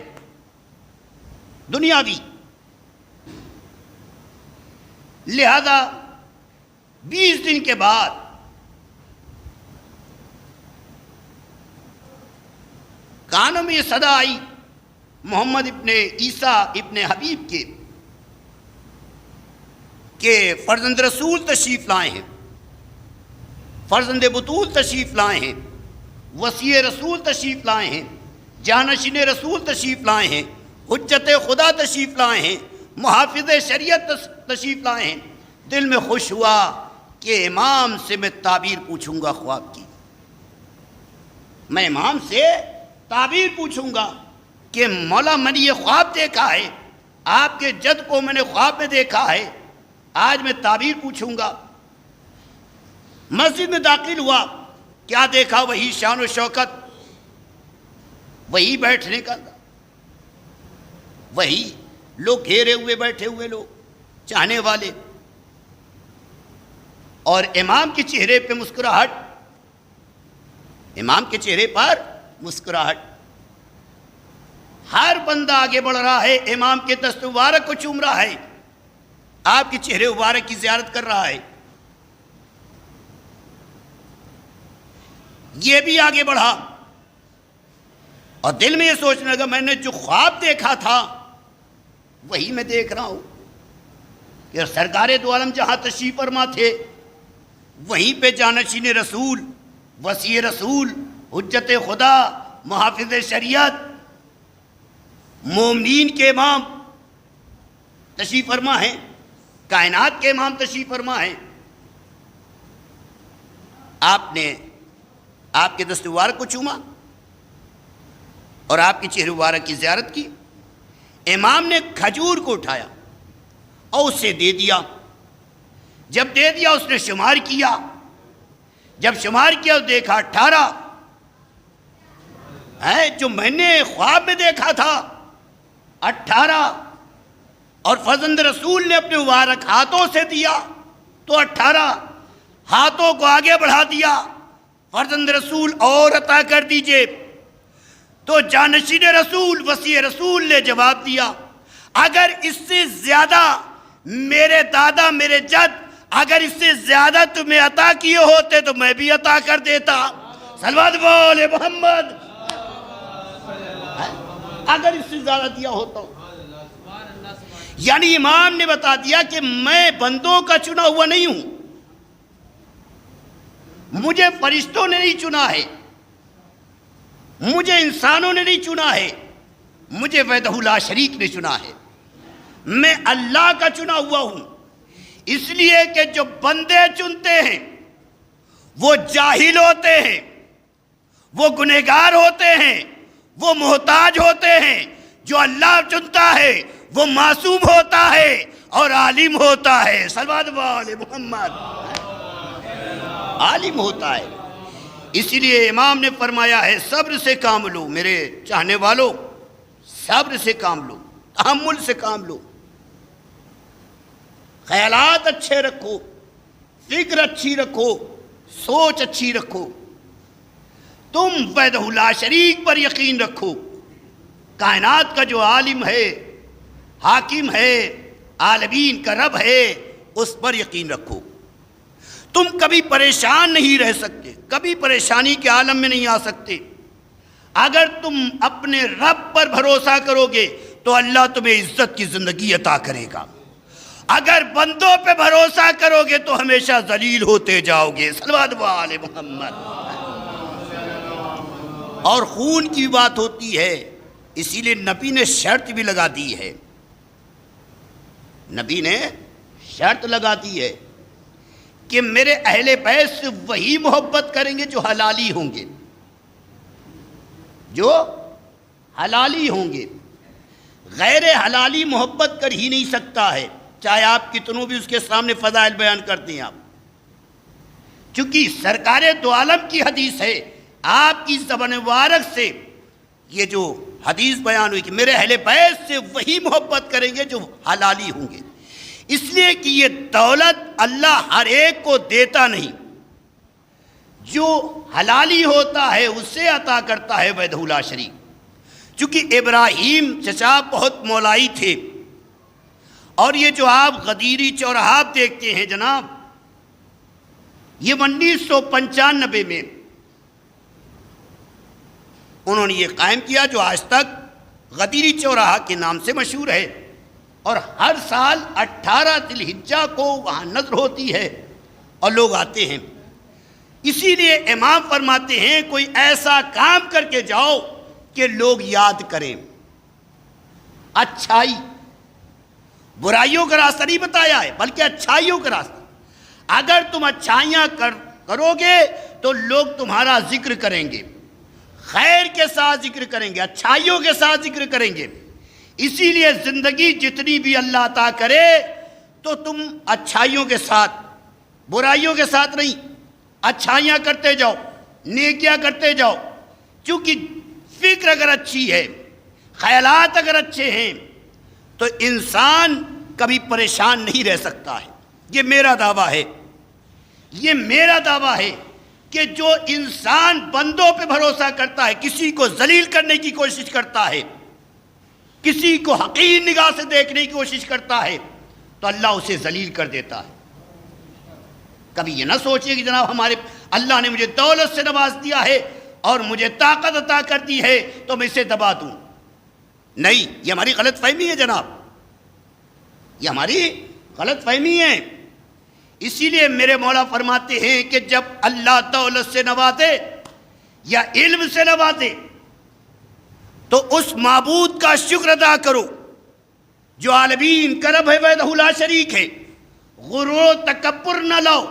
دنیاوی. لہذا 20 دن کے بعد کانوں میں یہ صدا آئی محمد ابن عیسیٰ ابن حبیب کے کہ فرزند رسول تشریف لائے ہیں، فرزند بطول تشریف لائے ہیں، وصی رسول تشریف لائے ہیں، جانشین رسول تشریف لائے ہیں، حجت خدا تشریف لائے ہیں، محافظ شریعت تشریف لائے ہیں. دل میں خوش ہوا کہ امام سے میں تعبیر پوچھوں گا خواب کی. میں امام سے تعبیر پوچھوں گا کہ مولا میں نے یہ خواب دیکھا ہے، آپ کے جد کو میں نے خواب میں دیکھا ہے، آج میں تعبیر پوچھوں گا. مسجد میں داخل ہوا، کیا دیکھا؟ وہی شان و شوکت، وہی بیٹھنے کا، وہی لوگ گھیرے ہوئے بیٹھے ہوئے لوگ چاہنے والے، اور امام کے چہرے پہ مسکراہٹ، امام کے چہرے پر مسکراہٹ. ہر بندہ آگے بڑھ رہا ہے، امام کے دست مبارک کو چوم رہا ہے، آپ کے چہرے مبارک کی زیارت کر رہا ہے. یہ بھی آگے بڑھا اور دل میں یہ سوچنے لگا میں نے جو خواب دیکھا تھا وہی میں دیکھ رہا ہوں کہ سرکار دو عالم جہاں تشریف فرما تھے وہیں پہ جانشین رسول، وصی رسول، حجت خدا، محافظ شریعت، مومنین کے امام تشریف فرما ہیں، کائنات کے امام تشریف فرما ہیں. آپ نے آپ کے دست مبارک کو چوما اور آپ کے چہرے مبارک کی زیارت کی. امام نے کھجور کو اٹھایا اور اسے دے دیا. جب دے دیا اس نے شمار کیا، جب شمار کیا تو دیکھا 18 ہے جو میں نے خواب میں دیکھا تھا 18. اور فرزند رسول نے اپنے مبارک ہاتھوں سے دیا تو 18. ہاتھوں کو آگے بڑھا دیا، فرزند رسول اور عطا کر دیجئے. تو جانشین رسول، وصی رسول نے جواب دیا اگر اس سے زیادہ میرے دادا، میرے جد اگر اس سے زیادہ تمہیں عطا کیے ہوتے تو میں بھی عطا کر دیتا. صلوات علی محمد. اگر اس سے زیادہ دیا ہوتا. یعنی امام نے بتا دیا کہ میں بندوں کا چنا ہوا نہیں ہوں، مجھے فرشتوں نے نہیں چنا ہے، مجھے انسانوں نے نہیں چنا ہے، مجھے وحدہ لا شریک نے چنا ہے. میں اللہ کا چنا ہوا ہوں. اس لیے کہ جو بندے چنتے ہیں وہ جاہل ہوتے ہیں، وہ گنہگار ہوتے ہیں، وہ محتاج ہوتے ہیں. جو اللہ چنتا ہے وہ معصوم ہوتا ہے اور عالم ہوتا ہے. صلوات علی محمد. عالم ہوتا ہے۔ اسی لیے امام نے فرمایا ہے صبر سے کام لو، میرے چاہنے والوں صبر سے کام لو، تحمل سے کام لو، خیالات اچھے رکھو، فکر اچھی رکھو، سوچ اچھی رکھو، تم وحدہ لا شریک پر یقین رکھو، کائنات کا جو عالم ہے، حاکم ہے، عالمین کا رب ہے، اس پر یقین رکھو۔ تم کبھی پریشان نہیں رہ سکتے، کبھی پریشانی کے عالم میں نہیں آ سکتے۔ اگر تم اپنے رب پر بھروسہ کرو گے تو اللہ تمہیں عزت کی زندگی عطا کرے گا، اگر بندوں پہ بھروسہ کرو گے تو ہمیشہ ذلیل ہوتے جاؤ گے۔ صلوات علی محمد۔ اور خون کی بات ہوتی ہے، اسی لیے نبی نے شرط بھی لگا دی ہے، نبی نے شرط لگا دی ہے کہ میرے اہل بیت سے وہی محبت کریں گے جو حلالی ہوں گے، جو حلالی ہوں گے، غیر حلالی محبت کر ہی نہیں سکتا ہے، چاہے آپ کتنوں بھی اس کے سامنے فضائل بیان کرتے ہیں آپ، چونکہ سرکار دو عالم کی حدیث ہے، آپ کی زبان مبارک سے یہ جو حدیث بیان ہوئی کہ میرے اہل بیت سے وہی محبت کریں گے جو حلالی ہوں گے، اس لیے کہ یہ دولت اللہ ہر ایک کو دیتا نہیں، جو حلالی ہوتا ہے اسے عطا کرتا ہے وحدہ لا شریک۔ چونکہ ابراہیم چچا بہت مولائی تھے، اور یہ جو آپ غدیری چوراہا دیکھتے ہیں جناب، یہ 1995 میں انہوں نے یہ قائم کیا جو آج تک غدیری چوراہا کے نام سے مشہور ہے، اور ہر سال 18 ذی الحجہ کو وہاں نظر ہوتی ہے اور لوگ آتے ہیں۔ اسی لیے امام فرماتے ہیں کوئی ایسا کام کر کے جاؤ کہ لوگ یاد کریں، اچھائی، برائیوں کا راستہ نہیں بتایا ہے بلکہ اچھائیوں کا راستہ۔ اگر تم اچھائیاں کرو گے تو لوگ تمہارا ذکر کریں گے، خیر کے ساتھ ذکر کریں گے، اچھائیوں کے ساتھ ذکر کریں گے۔ اسی لیے زندگی جتنی بھی اللہ عطا کرے تو تم اچھائیوں کے ساتھ، برائیوں کے ساتھ نہیں، اچھائیاں کرتے جاؤ، نیکیاں کرتے جاؤ، چونکہ فکر اگر اچھی ہے، خیالات اگر اچھے ہیں تو انسان کبھی پریشان نہیں رہ سکتا ہے۔ یہ میرا دعویٰ ہے، یہ میرا دعویٰ ہے کہ جو انسان بندوں پہ بھروسہ کرتا ہے، کسی کو ذلیل کرنے کی کوشش کرتا ہے، کسی کو حقیر نگاہ سے دیکھنے کی کوشش کرتا ہے تو اللہ اسے ذلیل کر دیتا ہے۔ کبھی یہ نہ سوچئے کہ جناب ہمارے اللہ نے مجھے دولت سے نواز دیا ہے اور مجھے طاقت عطا کر دی ہے تو میں اسے دبا دوں، نہیں، یہ ہماری غلط فہمی ہے جناب، یہ ہماری غلط فہمی ہے۔ اسی لیے میرے مولا فرماتے ہیں کہ جب اللہ دولت سے نوازے یا علم سے نوازے تو اس معبود کا شکر ادا کرو جو عالمین کا رب ہے، وحدہ لا شریک ہے۔ غرور و تکبر نہ لاؤ،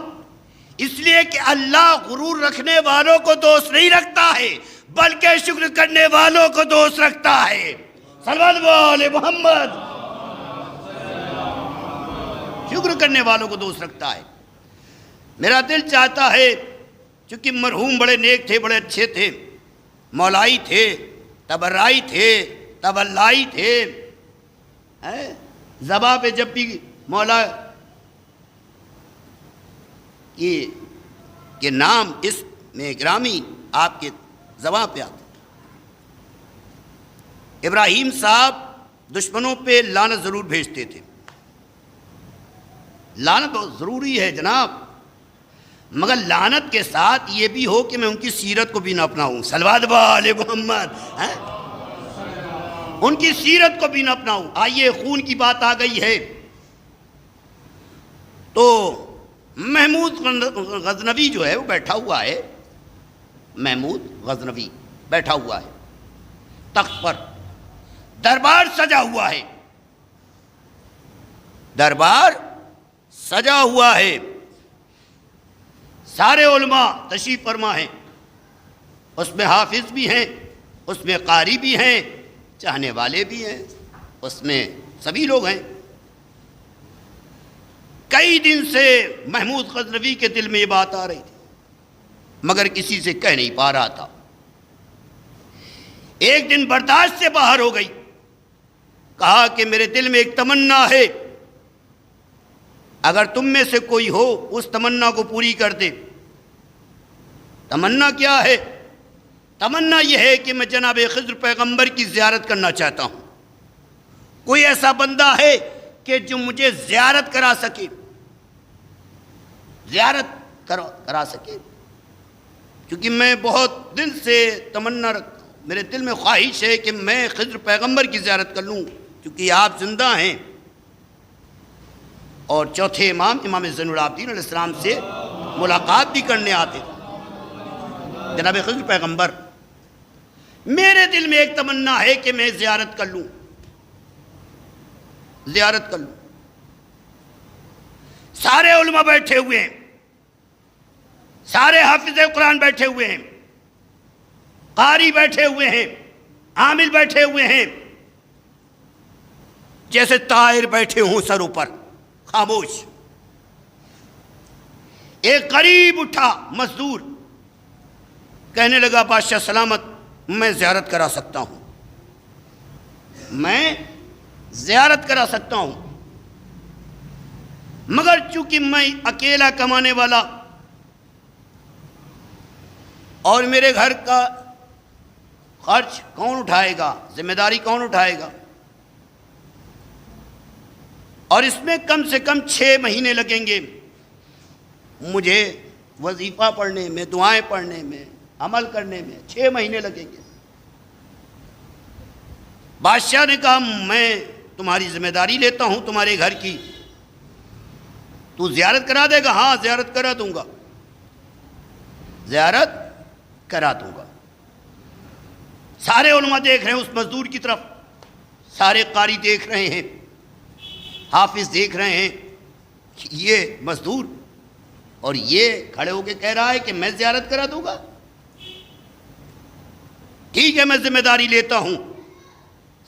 اس لیے کہ اللہ غرور رکھنے والوں کو دوست نہیں رکھتا ہے بلکہ شکر کرنے والوں کو دوست رکھتا ہے۔ صلوات علی محمد۔ شکر کرنے والوں کو دوست رکھتا ہے۔ میرا دل چاہتا ہے، چونکہ مرحوم بڑے نیک تھے، بڑے اچھے تھے، مولائی تھے، تبرائی تھے، تولائی تھے، زباں پہ جب بھی مولا کہ نام اس میں گرامی آپ کے زباں پہ آتے۔ ابراہیم صاحب دشمنوں پہ لعنت ضرور بھیجتے تھے، لعنت بہت ضروری ہے جناب، مگر لعنت کے ساتھ یہ بھی ہو کہ میں ان کی سیرت کو بھی نہ اپناؤں۔ صلوات علی محمد۔ ان کی سیرت کو بھی نہ اپناؤں۔ آئیے خون کی بات آ گئی ہے تو محمود غزنوی جو ہے وہ بیٹھا ہوا ہے، محمود غزنوی بیٹھا ہوا ہے تخت پر، دربار سجا ہوا ہے، دربار سجا ہوا ہے، سارے علماء تشریف فرما ہیں، اس میں حافظ بھی ہیں، اس میں قاری بھی ہیں، چاہنے والے بھی ہیں، اس میں سبھی لوگ ہیں۔ کئی دن سے محمود غزنوی کے دل میں یہ بات آ رہی تھی مگر کسی سے کہہ نہیں پا رہا تھا۔ ایک دن برداشت سے باہر ہو گئی، کہا کہ میرے دل میں ایک تمنا ہے، اگر تم میں سے کوئی ہو اس تمنا کو پوری کر دے۔ تمنا کیا ہے؟ تمنا یہ ہے کہ میں جناب خضر پیغمبر کی زیارت کرنا چاہتا ہوں۔ کوئی ایسا بندہ ہے کہ جو مجھے زیارت کرا سکے، زیارت کرا سکے، کیونکہ میں بہت دل سے تمنا رکھتا ہوں، میرے دل میں خواہش ہے کہ میں خضر پیغمبر کی زیارت کر لوں، کیونکہ آپ زندہ ہیں۔ اور چوتھے امام زین العابدین علیہ السلام سے ملاقات بھی کرنے آتے تھے۔ جناب خضر پیغمبر، میرے دل میں ایک تمنا ہے کہ میں زیارت کر لوں، زیارت کر لوں۔ سارے علماء بیٹھے ہوئے ہیں، سارے حافظ قرآن بیٹھے ہوئے ہیں، قاری بیٹھے ہوئے ہیں، عامل بیٹھے ہوئے ہیں، جیسے طائر بیٹھے ہوں سروں پر، خاموش۔ ایک قریب اٹھا مزدور، کہنے لگا بادشاہ سلامت، میں زیارت کرا سکتا ہوں، میں زیارت کرا سکتا ہوں، مگر چونکہ میں اکیلا کمانے والا اور میرے گھر کا خرچ کون اٹھائے گا، ذمہ داری کون اٹھائے گا، اور اس میں کم سے کم 6 مہینے لگیں گے مجھے وظیفہ پڑھنے میں، دعائیں پڑھنے میں، عمل کرنے میں 6 مہینے لگیں گے۔ بادشاہ نے کہا میں تمہاری ذمہ داری لیتا ہوں تمہارے گھر کی، تو زیارت کرا دے گا؟ ہاں زیارت کرا دوں گا، زیارت کرا دوں گا۔ سارے علماء دیکھ رہے ہیں اس مزدور کی طرف، سارے قاری دیکھ رہے ہیں، حافظ دیکھ رہے ہیں، یہ مزدور، اور یہ کھڑے ہو کے کہہ رہا ہے کہ میں زیارت کرا دوں گا۔ ٹھیک ہے میں ذمہ داری لیتا ہوں۔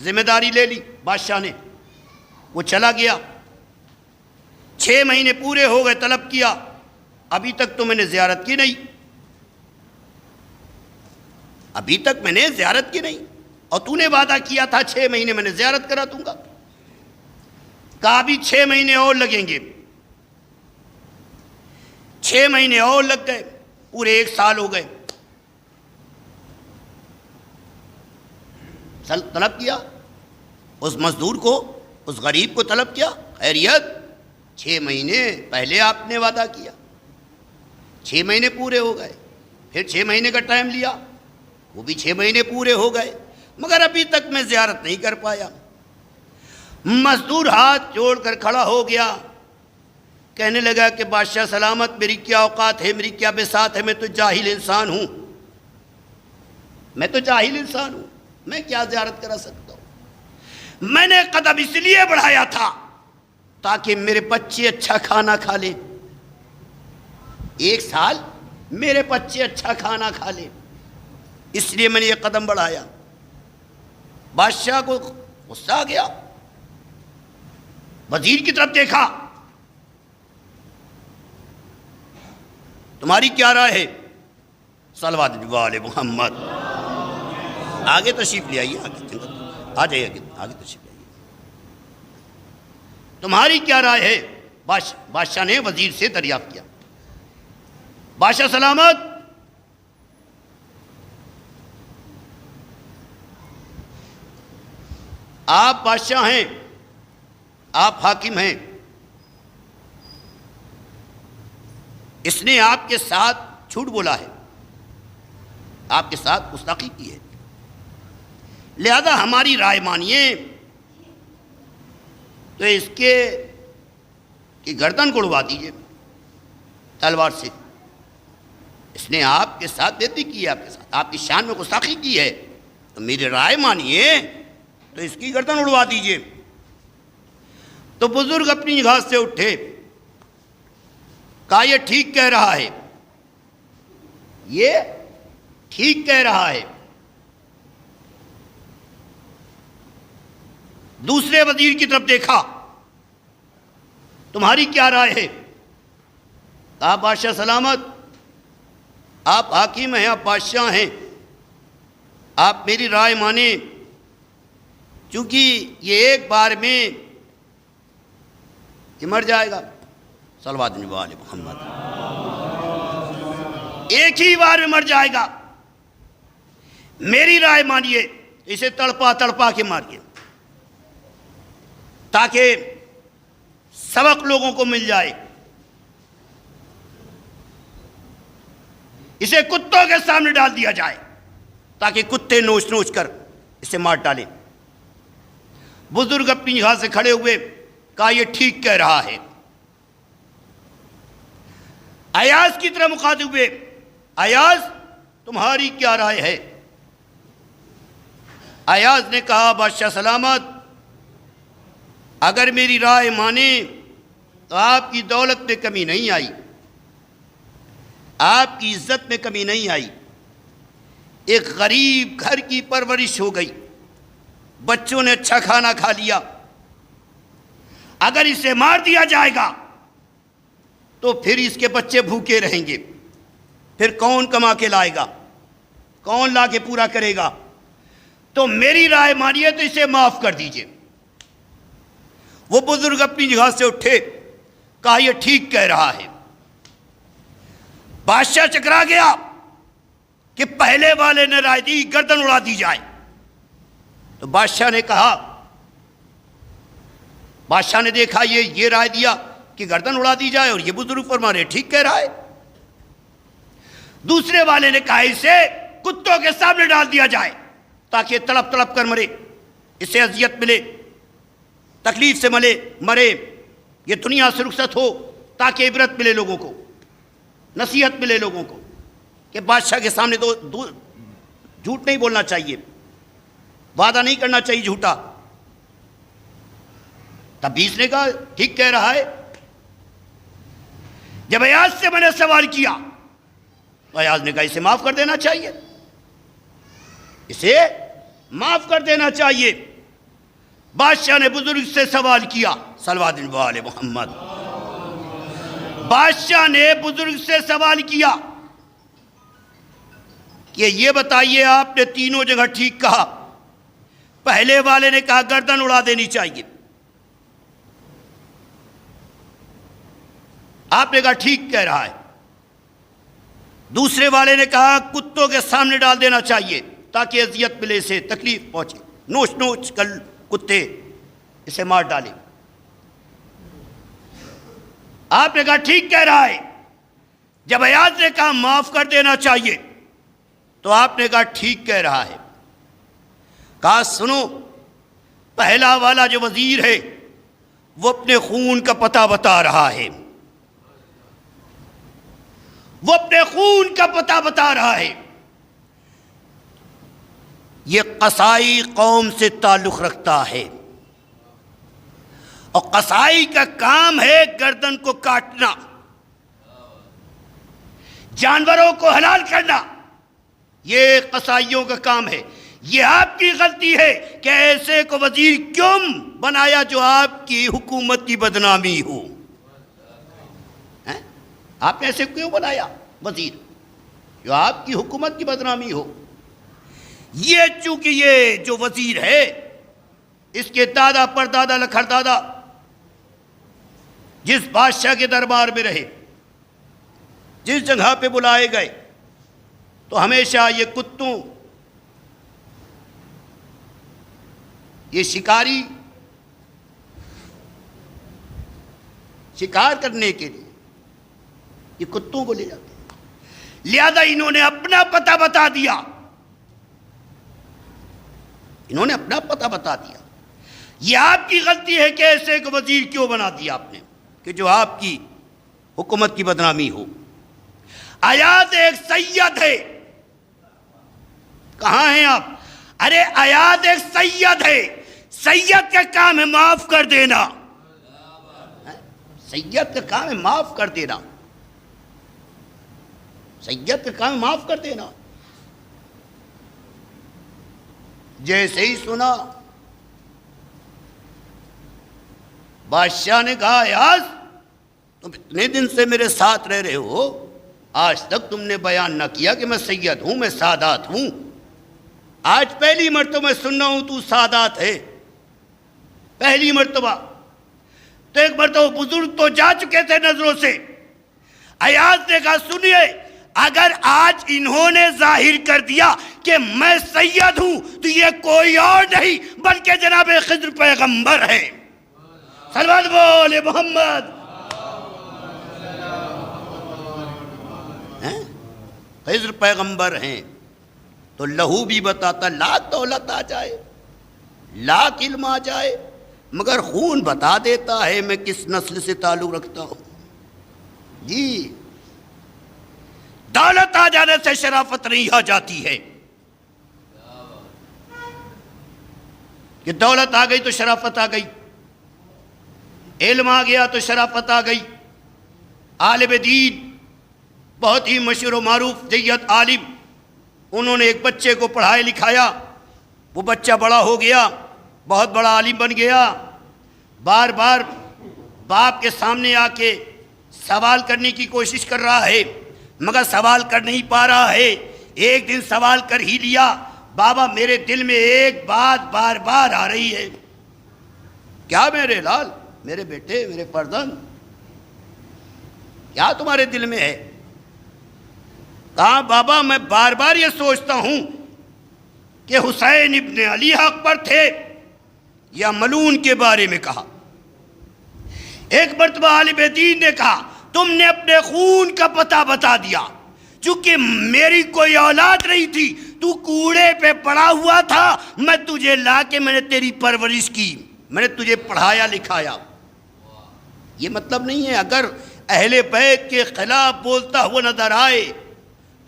ذمہ داری لے لی بادشاہ نے، وہ چلا گیا۔ 6 مہینے پورے ہو گئے، طلب کیا، ابھی تک تو میں نے زیارت کی نہیں، ابھی تک میں نے زیارت کی نہیں، اور تو نے وعدہ کیا تھا 6 مہینے میں نے زیارت کرا دوں گا۔ کہا ابھی 6 مہینے اور لگیں گے۔ 6 مہینے اور لگ گئے، پورے 1 سال ہو گئے۔ طلب کیا اس مزدور کو، اس غریب کو طلب کیا، خیریت 6 مہینے پہلے آپ نے وعدہ کیا، 6 مہینے پورے ہو گئے، پھر 6 مہینے کا ٹائم لیا، وہ بھی 6 مہینے پورے ہو گئے، مگر ابھی تک میں زیارت نہیں کر پایا۔ مزدور ہاتھ جوڑ کر کھڑا ہو گیا، کہنے لگا کہ بادشاہ سلامت، میری کیا اوقات ہے، میری کیا بساط ہے، میں تو جاہل انسان ہوں، میں تو جاہل انسان ہوں، میں کیا زیارت کرا سکتا ہوں۔ میں نے قدم اس لیے بڑھایا تھا تاکہ میرے بچے اچھا کھانا کھا لیں، 1 سال میرے بچے اچھا کھانا کھا لیں، اس لیے میں نے یہ قدم بڑھایا۔ بادشاہ کو غصہ آ گیا، وزیر کی طرف دیکھا، تمہاری کیا رائے ہے؟ صلوات علی محمد۔ آگے تشریف لے آئیے، آ جائیے، آگے تشریف لے آئیے۔ تمہاری کیا رائے ہے؟ بادشاہ نے وزیر سے دریافت کیا۔ بادشاہ سلامت، آپ بادشاہ ہیں، آپ حاکم ہیں، اس نے آپ کے ساتھ جھوٹ بولا ہے، آپ کے ساتھ گستاخی کی ہے، لہذا ہماری رائے مانیے تو اس کی گردن کو اڑوا دیجیے تلوار سے۔ اس نے آپ کے ساتھ بےعزتی کی ہے، آپ کے ساتھ آپ کی شان میں گستاخی کی ہے، تو میری رائے مانیے تو اس کی گردن اڑوا دیجیے۔ تو بزرگ اپنی جگہ سے اٹھے، کہا یہ ٹھیک کہہ رہا ہے، یہ ٹھیک کہہ رہا ہے۔ دوسرے وزیر کی طرف دیکھا، تمہاری کیا رائے ہے؟ کہا بادشاہ سلامت، آپ حاکم ہیں، آپ بادشاہ ہیں، آپ میری رائے مانیں، چونکہ یہ ایک بار میں یہ مر جائے گا۔ صلوات علی محمد۔ ایک ہی بار میں مر جائے گا، میری رائے مانیے، اسے تڑپا تڑپا کے ماریے تاکہ سبق لوگوں کو مل جائے۔ اسے کتوں کے سامنے ڈال دیا جائے تاکہ کتے نوچ نوچ کر اسے مار ڈالیں۔ بزرگ اپنی جگہ سے کھڑے ہوئے کہا یہ ٹھیک کہہ رہا ہے۔ ایاز کی طرح مخاطب ہوئے، ایاز تمہاری کیا رائے ہے؟ ایاز نے کہا بادشاہ سلامت، اگر میری رائے مانیں تو آپ کی دولت میں کمی نہیں آئی، آپ کی عزت میں کمی نہیں آئی، ایک غریب گھر کی پرورش ہو گئی، بچوں نے اچھا کھانا کھا لیا، اگر اسے مار دیا جائے گا تو پھر اس کے بچے بھوکے رہیں گے، پھر کون کما کے لائے گا، کون لا کے پورا کرے گا؟ تو میری رائے مانیے تو اسے معاف کر دیجئے۔ وہ بزرگ اپنی جگہ سے اٹھے، کہا یہ ٹھیک کہہ رہا ہے۔ بادشاہ چکرا گیا کہ پہلے والے نے رائے دی گردن اڑا دی جائے، تو بادشاہ نے کہا، بادشاہ نے دیکھا یہ رائے دیا کہ گردن اڑا دی جائے اور یہ بزرگ فرما رہے ٹھیک کہہ رہا ہے۔ دوسرے والے نے کہا اسے کتوں کے سامنے ڈال دیا جائے تاکہ تڑپ تڑپ کر مرے، اسے اذیت ملے، تکلیف سے مرے، یہ دنیا سے رخصت ہو تاکہ عبرت ملے لوگوں کو، نصیحت ملے لوگوں کو کہ بادشاہ کے سامنے جھوٹ نہیں بولنا چاہیے، وعدہ نہیں کرنا چاہیے جھوٹا۔ تب بیس نے کہا ٹھیک کہہ رہا ہے۔ جب ایاز سے میں نے سوال کیا تو ایاز نے کہا اسے معاف کر دینا چاہیے، اسے معاف کر دینا چاہیے۔ بادشاہ نے بزرگ سے سوال کیا، صلوات علی محمد۔ بادشاہ نے بزرگ سے سوال کیا کہ یہ بتائیے آپ نے تینوں جگہ ٹھیک کہا، پہلے والے نے کہا گردن اڑا دینی چاہیے، آپ نے کہا ٹھیک کہہ رہا ہے، دوسرے والے نے کہا کتوں کے سامنے ڈال دینا چاہیے تاکہ اذیت ملے، سے تکلیف پہنچے، نوچ نوچ کر کتے اسے مار ڈالے، آپ نے کہا ٹھیک کہہ رہا ہے۔ جب ایاز نے کہا معاف کر دینا چاہیے تو آپ نے کہا ٹھیک کہہ رہا ہے۔ کہا سنو، پہلا والا جو وزیر ہے وہ اپنے خون کا پتہ بتا رہا ہے، وہ اپنے خون کا پتہ بتا رہا ہے، یہ قصائی قوم سے تعلق رکھتا ہے اور قصائی کا کام ہے گردن کو کاٹنا، جانوروں کو حلال کرنا، یہ قصائیوں کا کام ہے۔ یہ آپ کی غلطی ہے کہ ایسے کو وزیر کیوں بنایا جو آپ کی حکومت کی بدنامی ہو؟ آپ نے ایسے کیوں بنایا وزیر جو آپ کی حکومت کی بدنامی ہو؟ یہ چونکہ یہ جو وزیر ہے اس کے دادا پردادا لکھردادا جس بادشاہ کے دربار میں رہے، جس جگہ پہ بلائے گئے، تو ہمیشہ یہ کتوں، یہ شکاری شکار کرنے کے لیے یہ کتوں کو لے جاتے ہیں، لہذا انہوں نے اپنا پتہ بتا دیا، انہوں نے اپنا پتہ بتا دیا۔ یہ آپ کی غلطی ہے کہ ایسے کو وزیر کیوں بنا دیا آپ نے کہ جو آپ کی حکومت کی بدنامی ہو۔ ایاز ایک سید ہے، کہاں ہیں آپ؟ ارے ایاز ایک سید ہے، سید کا کام ہے معاف کر دینا، سید کا کام ہے معاف کر دینا، سید کا کام ہے معاف کر دینا۔ جیسے ہی سنا بادشاہ نے کہا ایاز تم اتنے دن سے میرے ساتھ رہ رہے ہو، آج تک تم نے بیان نہ کیا کہ میں سید ہوں، میں سادات ہوں۔ آج پہلی مرتبہ میں سن رہا ہوں تو سادات ہے، پہلی مرتبہ۔ تو ایک مرتبہ بزرگ تو جا چکے تھے نظروں سے۔ ایاز نے کہا سنیے، اگر آج انہوں نے ظاہر کر دیا کہ میں سید ہوں تو یہ کوئی اور نہیں بلکہ جناب خضر پیغمبر ہے۔ صلوات بولے محمد۔ خضر پیغمبر ہیں تو لہو بھی بتاتا، لاکھ دولت آ جائے، لاکھ علم آ جائے، مگر خون بتا دیتا ہے میں کس نسل سے تعلق رکھتا ہوں۔ جی، دولت آ جانے سے شرافت نہیں آ جاتی ہے کہ دولت آ گئی تو شرافت آ گئی، علم آ گیا تو شرافت آ گئی۔ عالم دین بہت ہی مشہور و معروف جید عالم، انہوں نے ایک بچے کو پڑھایا لکھایا، وہ بچہ بڑا ہو گیا، بہت بڑا عالم بن گیا، بار بار باپ کے سامنے آ کے سوال کرنے کی کوشش کر رہا ہے مگر سوال کر نہیں پا رہا ہے۔ ایک دن سوال کر ہی لیا، بابا میرے دل میں ایک بات بار بار آ رہی ہے۔ کیا میرے لال، میرے بیٹے، میرے فرزند، کیا تمہارے دل میں ہے؟ کہا بابا میں بار بار یہ سوچتا ہوں کہ حسین ابن علی حق پر تھے یا ملعون کے بارے میں کہا۔ ایک مرتبہ عالم دین نے کہا تم نے اپنے خون کا پتہ بتا دیا، چونکہ میری کوئی اولاد نہیں تھی، تو کوڑے پہ پڑا ہوا تھا، میں تجھے لا کے میں نے تیری پرورش کی، میں نے تجھے پڑھایا لکھایا۔ یہ مطلب نہیں ہے اگر اہل بیت کے خلاف بولتا ہوا نظر آئے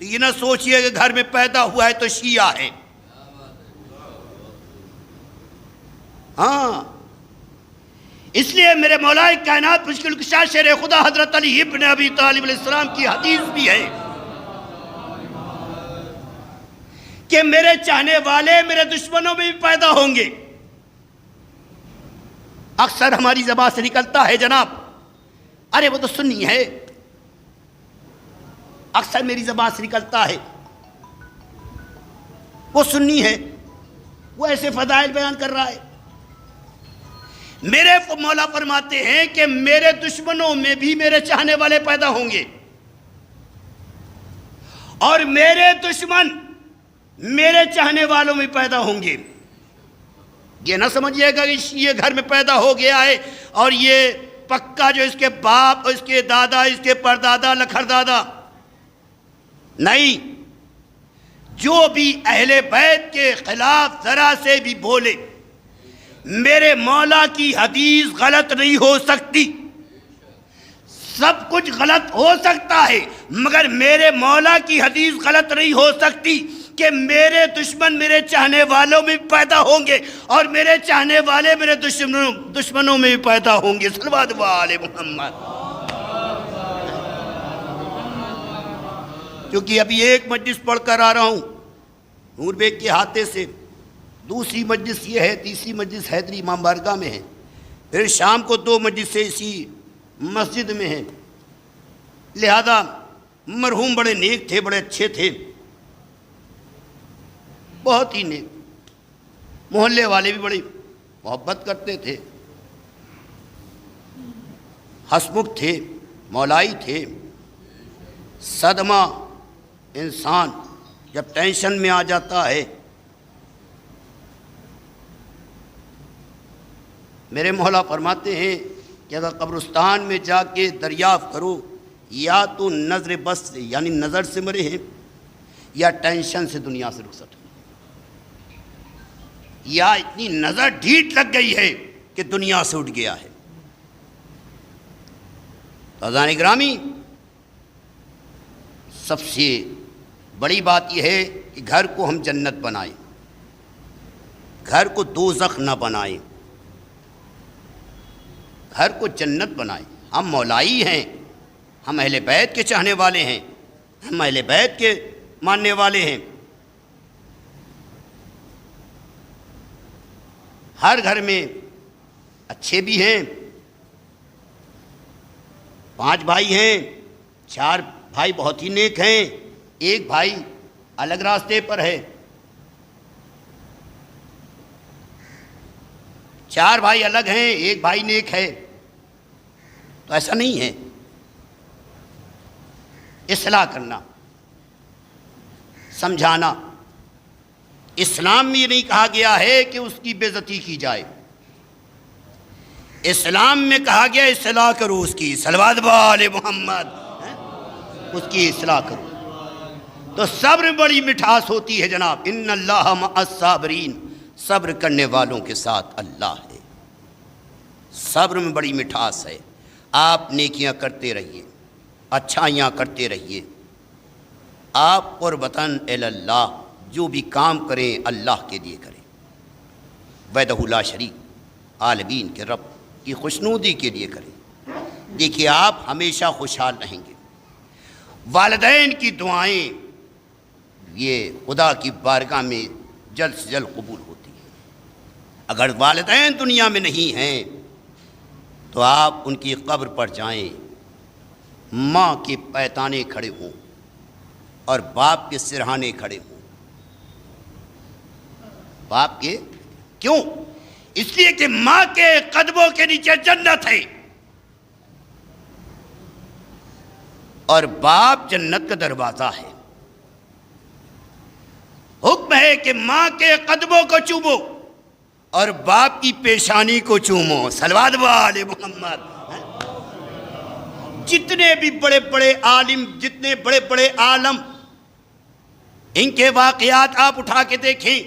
تو یہ نہ سوچئے کہ گھر میں پیدا ہوا ہے تو شیعہ ہے۔ ہاں، اس لیے میرے مولا کائنات مشکل کشا شیر خدا حضرت علی ابن ابی طالب علیہ السلام کی حدیث بھی ہے کہ میرے چاہنے والے میرے دشمنوں میں بھی پیدا ہوں گے۔ اکثر ہماری زبان سے نکلتا ہے جناب، ارے وہ تو سنی ہے، اکثر میری زبان سے نکلتا ہے وہ سنی ہے، وہ ایسے فضائل بیان کر رہا ہے۔ میرے مولا فرماتے ہیں کہ میرے دشمنوں میں بھی میرے چاہنے والے پیدا ہوں گے، اور میرے دشمن میرے چاہنے والوں میں پیدا ہوں گے۔ یہ نہ سمجھیے گا کہ یہ گھر میں پیدا ہو گیا ہے اور یہ پکا جو اس کے باپ، اس کے دادا، اس کے پردادا، لکھر دادا، نہیں، جو بھی اہل بیت کے خلاف ذرا سے بھی بولے، میرے مولا کی حدیث غلط نہیں ہو سکتی۔ سب کچھ غلط ہو سکتا ہے مگر میرے مولا کی حدیث غلط نہیں ہو سکتی کہ میرے دشمن میرے چاہنے والوں میں بھی پیدا ہوں گے اور میرے چاہنے والے میرے دشمنوں میں بھی پیدا ہوں گے۔ صلوات علی محمد۔ کیونکہ ابھی ایک مجلس پڑھ کر آ رہا ہوں نور بیگ کے ہاتھے سے، دوسری مجلس یہ ہے، تیسری مجلس حیدری امام بارگاہ میں ہے، پھر شام کو 2 مجلسیں اسی مسجد میں ہیں۔ لہذا مرحوم بڑے نیک تھے، بڑے اچھے تھے، بہت ہی نیک، محلے والے بھی بڑی محبت کرتے تھے، ہسمکھ تھے، مولائی تھے۔ صدمہ انسان جب ٹینشن میں آ جاتا ہے، میرے مولا فرماتے ہیں کہ اگر قبرستان میں جا کے دریافت کرو یا تو نظر بس سے یعنی نظر سے مرے ہیں یا ٹینشن سے دنیا سے رخصت ہوئے، یا اتنی نظر ڈھیٹ لگ گئی ہے کہ دنیا سے اٹھ گیا ہے۔ عزیزان گرامی، سب سے بڑی بات یہ ہے کہ گھر کو ہم جنت بنائیں، گھر کو دوزخ نہ بنائیں، گھر کو جنت بنائیں۔ ہم مولائی ہیں، ہم اہل بیت کے چاہنے والے ہیں، ہم اہل بیت کے ماننے والے ہیں۔ ہر گھر میں اچھے بھی ہیں، 5 بھائی ہیں، 4 بھائی بہت ہی نیک ہیں، ایک بھائی الگ راستے پر ہے، 4 بھائی الگ ہیں، ایک بھائی نیک ہے، تو ایسا نہیں ہے۔ اصلاح کرنا، سمجھانا، اسلام میں یہ نہیں کہا گیا ہے کہ اس کی بے عزتی کی جائے، اسلام میں کہا گیا اصلاح کرو اس کی، صلوات علی محمد، اس کی اصلاح کرو۔ تو صبر میں بڑی مٹھاس ہوتی ہے جناب، ان اللہ مع الصابرین، صبر کرنے والوں کے ساتھ اللہ ہے، صبر میں بڑی مٹھاس ہے۔ آپ نیکیاں کرتے رہیے، اچھائیاں کرتے رہیے، آپ قربتاً اللہ جو بھی کام کریں اللہ کے لیے کریں، وحدہ لا شریک عالمین کے رب کی خوشنودی کے لیے کریں۔ دیکھیے آپ ہمیشہ خوشحال رہیں گے۔ والدین کی دعائیں یہ خدا کی بارگاہ میں جلد سے جلد قبول ہوتی ہیں۔ اگر والدین دنیا میں نہیں ہیں تو آپ ان کی قبر پر جائیں، ماں کے پیتانے کھڑے ہوں اور باپ کے سرہانے کھڑے ہوں۔ باپ کے کیوں؟ اس لیے کہ ماں کے قدموں کے نیچے جنت ہے، اور باپ جنت کا دروازہ ہے۔ حکم ہے کہ ماں کے قدموں کو چومو اور باپ کی پیشانی کو چومو، صلوات علی محمد۔ جتنے بھی بڑے بڑے عالم، جتنے بڑے بڑے عالم، ان کے واقعات آپ اٹھا کے دیکھیں،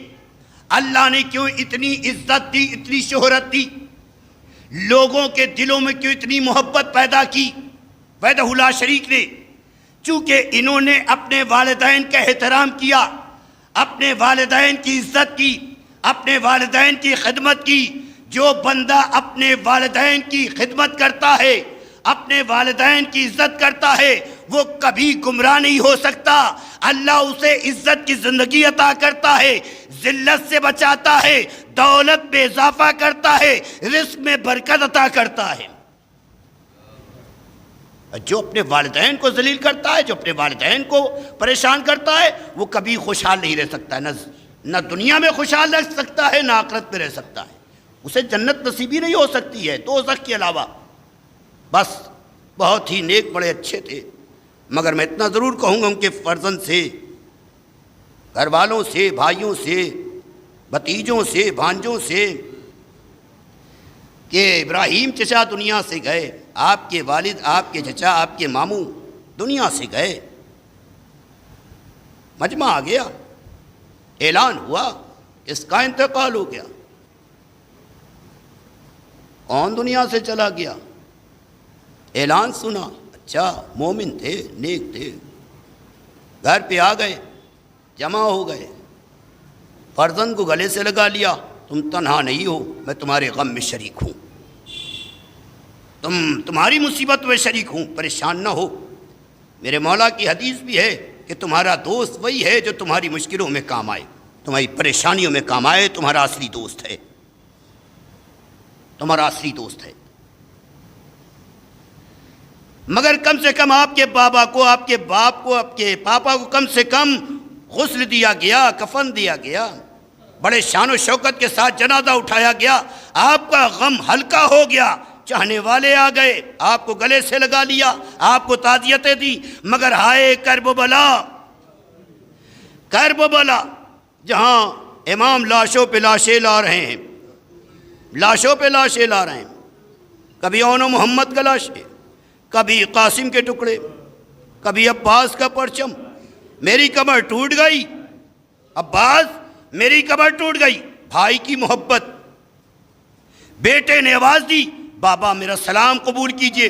اللہ نے کیوں اتنی عزت دی، اتنی شہرت دی، لوگوں کے دلوں میں کیوں اتنی محبت پیدا کی وحدہ لا شریک نے؟ چونکہ انہوں نے اپنے والدین کا احترام کیا، اپنے والدین کی عزت کی، اپنے والدین کی خدمت کی۔ جو بندہ اپنے والدین کی خدمت کرتا ہے، اپنے والدین کی عزت کرتا ہے، وہ کبھی گمراہ نہیں ہو سکتا۔ اللہ اسے عزت کی زندگی عطا کرتا ہے، ذلت سے بچاتا ہے، دولت میں اضافہ کرتا ہے، رزق میں برکت عطا کرتا ہے۔ جو اپنے والدین کو ذلیل کرتا ہے، جو اپنے والدین کو پریشان کرتا ہے، وہ کبھی خوشحال نہیں رہ سکتا ہے، نہ دنیا میں خوشحال رہ سکتا ہے، نہ آخرت میں رہ سکتا ہے۔ اسے جنت نصیب ہی نہیں ہو سکتی ہے دوزخ کے علاوہ۔ بس بہت ہی نیک، بڑے اچھے تھے، مگر میں اتنا ضرور کہوں گا ان کے فرزند سے، گھر والوں سے، بھائیوں سے، بھتیجوں سے، بھانجوں سے، کہ ابراہیم چچا دنیا سے گئے، آپ کے والد، آپ کے چچا، آپ کے ماموں دنیا سے گئے، مجمع آ گیا، اعلان ہوا، اس کا انتقال ہو گیا۔ کون دنیا سے چلا گیا؟ اعلان سنا، اچھا مومن تھے، نیک تھے، گھر پہ آ گئے، جمع ہو گئے، فرزند کو گلے سے لگا لیا، تم تنہا نہیں ہو، میں تمہارے غم میں شریک ہوں، تمہاری مصیبت میں شریک ہوں، پریشان نہ ہو۔ میرے مولا کی حدیث بھی ہے کہ تمہارا دوست وہی ہے جو تمہاری مشکلوں میں کام آئے، تمہاری پریشانیوں میں کام آئے، تمہارا اصلی دوست ہے، تمہارا اصلی دوست ہے۔ مگر کم سے کم آپ کے بابا کو، آپ کے باپ کو، آپ کے پاپا کو کم سے کم غسل دیا گیا، کفن دیا گیا، بڑے شان و شوکت کے ساتھ جنازہ اٹھایا گیا، آپ کا غم ہلکا ہو گیا، چاہنے والے آ گئے، آپ کو گلے سے لگا لیا، آپ کو تعزیتیں دی۔ مگر ہائے کرب و بلا، کرب و بلا، جہاں امام لاشوں پہ لاشیں لا رہے ہیں، لاشوں پہ لاشیں لا رہے ہیں، کبھی اون و محمد کا لاش ہے، کبھی قاسم کے ٹکڑے، کبھی عباس کا پرچم، میری کمر ٹوٹ گئی، عباس میری کمر ٹوٹ گئی، بھائی کی محبت، بیٹے نے آواز دی، بابا میرا سلام قبول کیجئے،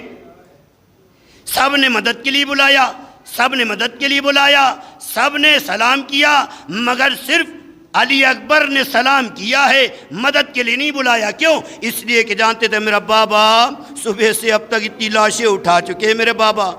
سب نے مدد کے لیے بلایا، سب نے مدد کے لیے بلایا، سب نے سلام کیا، مگر صرف علی اکبر نے سلام کیا ہے، مدد کے لیے نہیں بلایا۔ کیوں؟ اس لیے کہ جانتے تھے میرا بابا صبح سے اب تک اتنی لاشیں اٹھا چکے، میرے بابا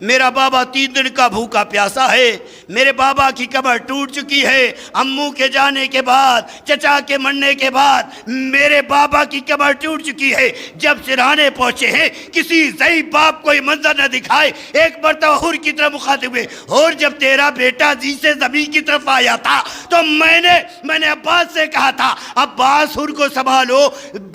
میرا بابا 3 دن کا بھوکا پیاسا ہے، میرے بابا کی کمر ٹوٹ چکی ہے، امو کے جانے کے بعد، چچا کے مرنے کے بعد میرے بابا کی کمر ٹوٹ چکی ہے۔ جب سرہانے پہنچے ہیں کسی ضعیف باپ کو یہ منظر نہ دکھائے، ایک مرتبہ حر کی طرف مخاطب ہوئے، اور جب تیرا بیٹا جی سے زمین کی طرف آیا تھا تو میں نے عباس سے کہا تھا عباس حر کو سنبھالو،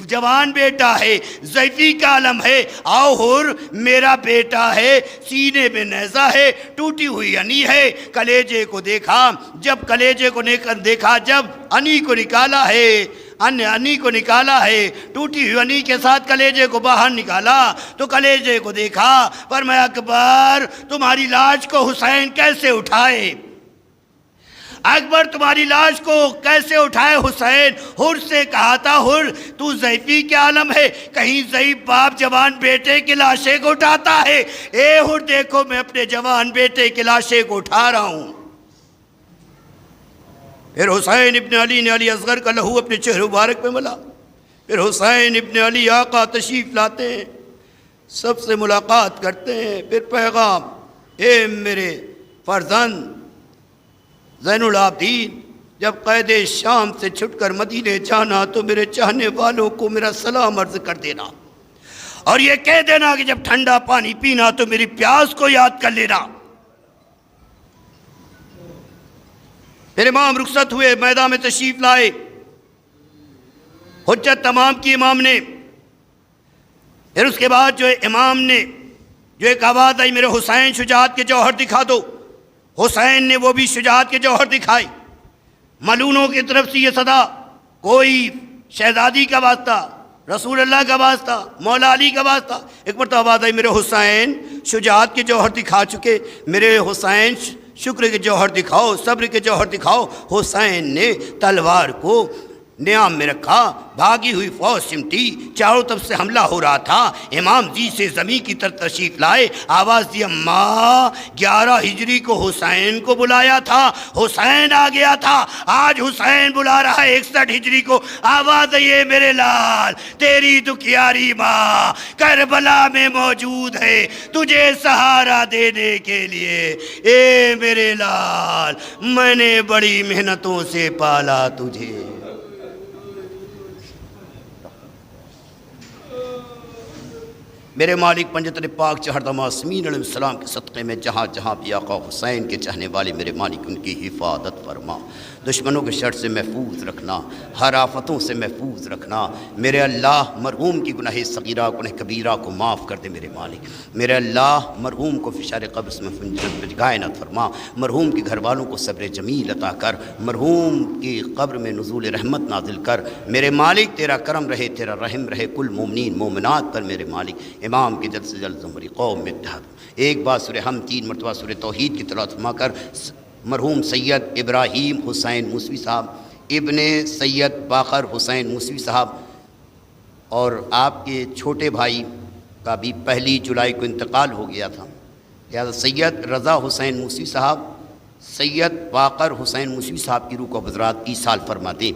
جوان بیٹا ہے، ضعیفی کا عالم ہے، آؤ حر میرا بیٹا ہے، سینے میں نیزہ ہے، ٹوٹی ہوئی انی ہے، کلیجے کو دیکھا، جب کلیجے کو دیکھا، جب انی کو نکالا ہے، انی کو نکالا ہے، ٹوٹی ہوئی انی کے ساتھ کلیجے کو باہر نکالا تو کلیجے کو دیکھا، فرمایا اکبر تمہاری لاش کو حسین کیسے اٹھائے، اکبر تمہاری لاش کو کیسے اٹھائے حسین۔ حر سے کہا تھا حر تو ضعیفی کے عالم ہے، کہیں ضعیف باپ جوان بیٹے کی لاشیں کو اٹھاتا ہے، اے حر دیکھو میں اپنے جوان بیٹے کی لاشیں کو اٹھا رہا ہوں۔ پھر حسین ابن علی نے علی اصغر کا لہو اپنے چہرے مبارک میں ملا، پھر حسین ابن علی آقا تشریف لاتے ہیں، سب سے ملاقات کرتے ہیں، پھر پیغام، اے میرے فرزند زین العابدین، جب قید شام سے چھٹ کر مدینے جانا تو میرے چاہنے والوں کو میرا سلام عرض کر دینا، اور یہ کہہ دینا کہ جب ٹھنڈا پانی پینا تو میری پیاس کو یاد کر لینا۔ پھر امام رخصت ہوئے، میدان میں تشریف لائے، حجت تمام کی امام نے، پھر اس کے بعد جو امام نے جو ایک آواز آئی میرے حسین شجاعت کے جوہر دکھا دو، حسین نے وہ بھی شجاعت کے جوہر دکھائے۔ ملونوں کی طرف سے یہ صدا، کوئی شہزادی کا واسطہ، رسول اللہ کا واسطہ، مولا علی کا واسطہ، ایک مرتبہ آواز آئی میرے حسین شجاعت کے جوہر دکھا چکے، میرے حسین شکر کے جوہر دکھاؤ، صبر کے جوہر دکھاؤ۔ حسین نے تلوار کو نیام میں رکھا، بھاگی ہوئی فوج سمٹی، چاروں طرف سے حملہ ہو رہا تھا، امام جی سے زمین کی طرف تشریف لائے، آواز دی اماں 11 ہجری کو حسین کو بلایا تھا، حسین آ گیا تھا، آج حسین بلا رہا ہے 61 ہجری کو، آواز یہ میرے لال تیری دکھیاری ماں کربلا میں موجود ہے تجھے سہارا دینے کے لیے، اے میرے لال میں نے بڑی محنتوں سے پالا تجھے۔ میرے مالک پنجتن پاک چہردہ معصومین علیہ السلام کے صدقے میں جہاں جہاں بھی آقا حسین کے چاہنے والے میرے مالک ان کی حفاظت فرما، دشمنوں کے شر سے محفوظ رکھنا، ہر آفتوں سے محفوظ رکھنا، میرے اللہ مرحوم کی گناہ صغیرہ گناہ کبیرہ کو معاف کر دے میرے مالک، میرے اللہ مرحوم کو فشار قبر سے محفوظ کائنات فرما، مرحوم کے گھر والوں کو صبر جمیل عطا کر، مرحوم کی قبر میں نزول رحمت نازل کر، میرے مالک تیرا کرم رہے، تیرا رحم رہے کل مومنین مومنات پر میرے مالک، امام کی جلد سے جلد زمری قوم میں اتحاد۔ ایک بار سورہ ہم 3 مرتبہ سورہ توحید کی تلاوت فرما کر مرحوم سید ابراہیم حسین موسوی صاحب، ابن سید باقر حسین موسوی صاحب اور آپ کے چھوٹے بھائی کا بھی 1 جولائی کو انتقال ہو گیا تھا، لہذا سید رضا حسین موسوی صاحب، سید باقر حسین موسوی صاحب کی روح کو حضرات ایصال فرما دیں۔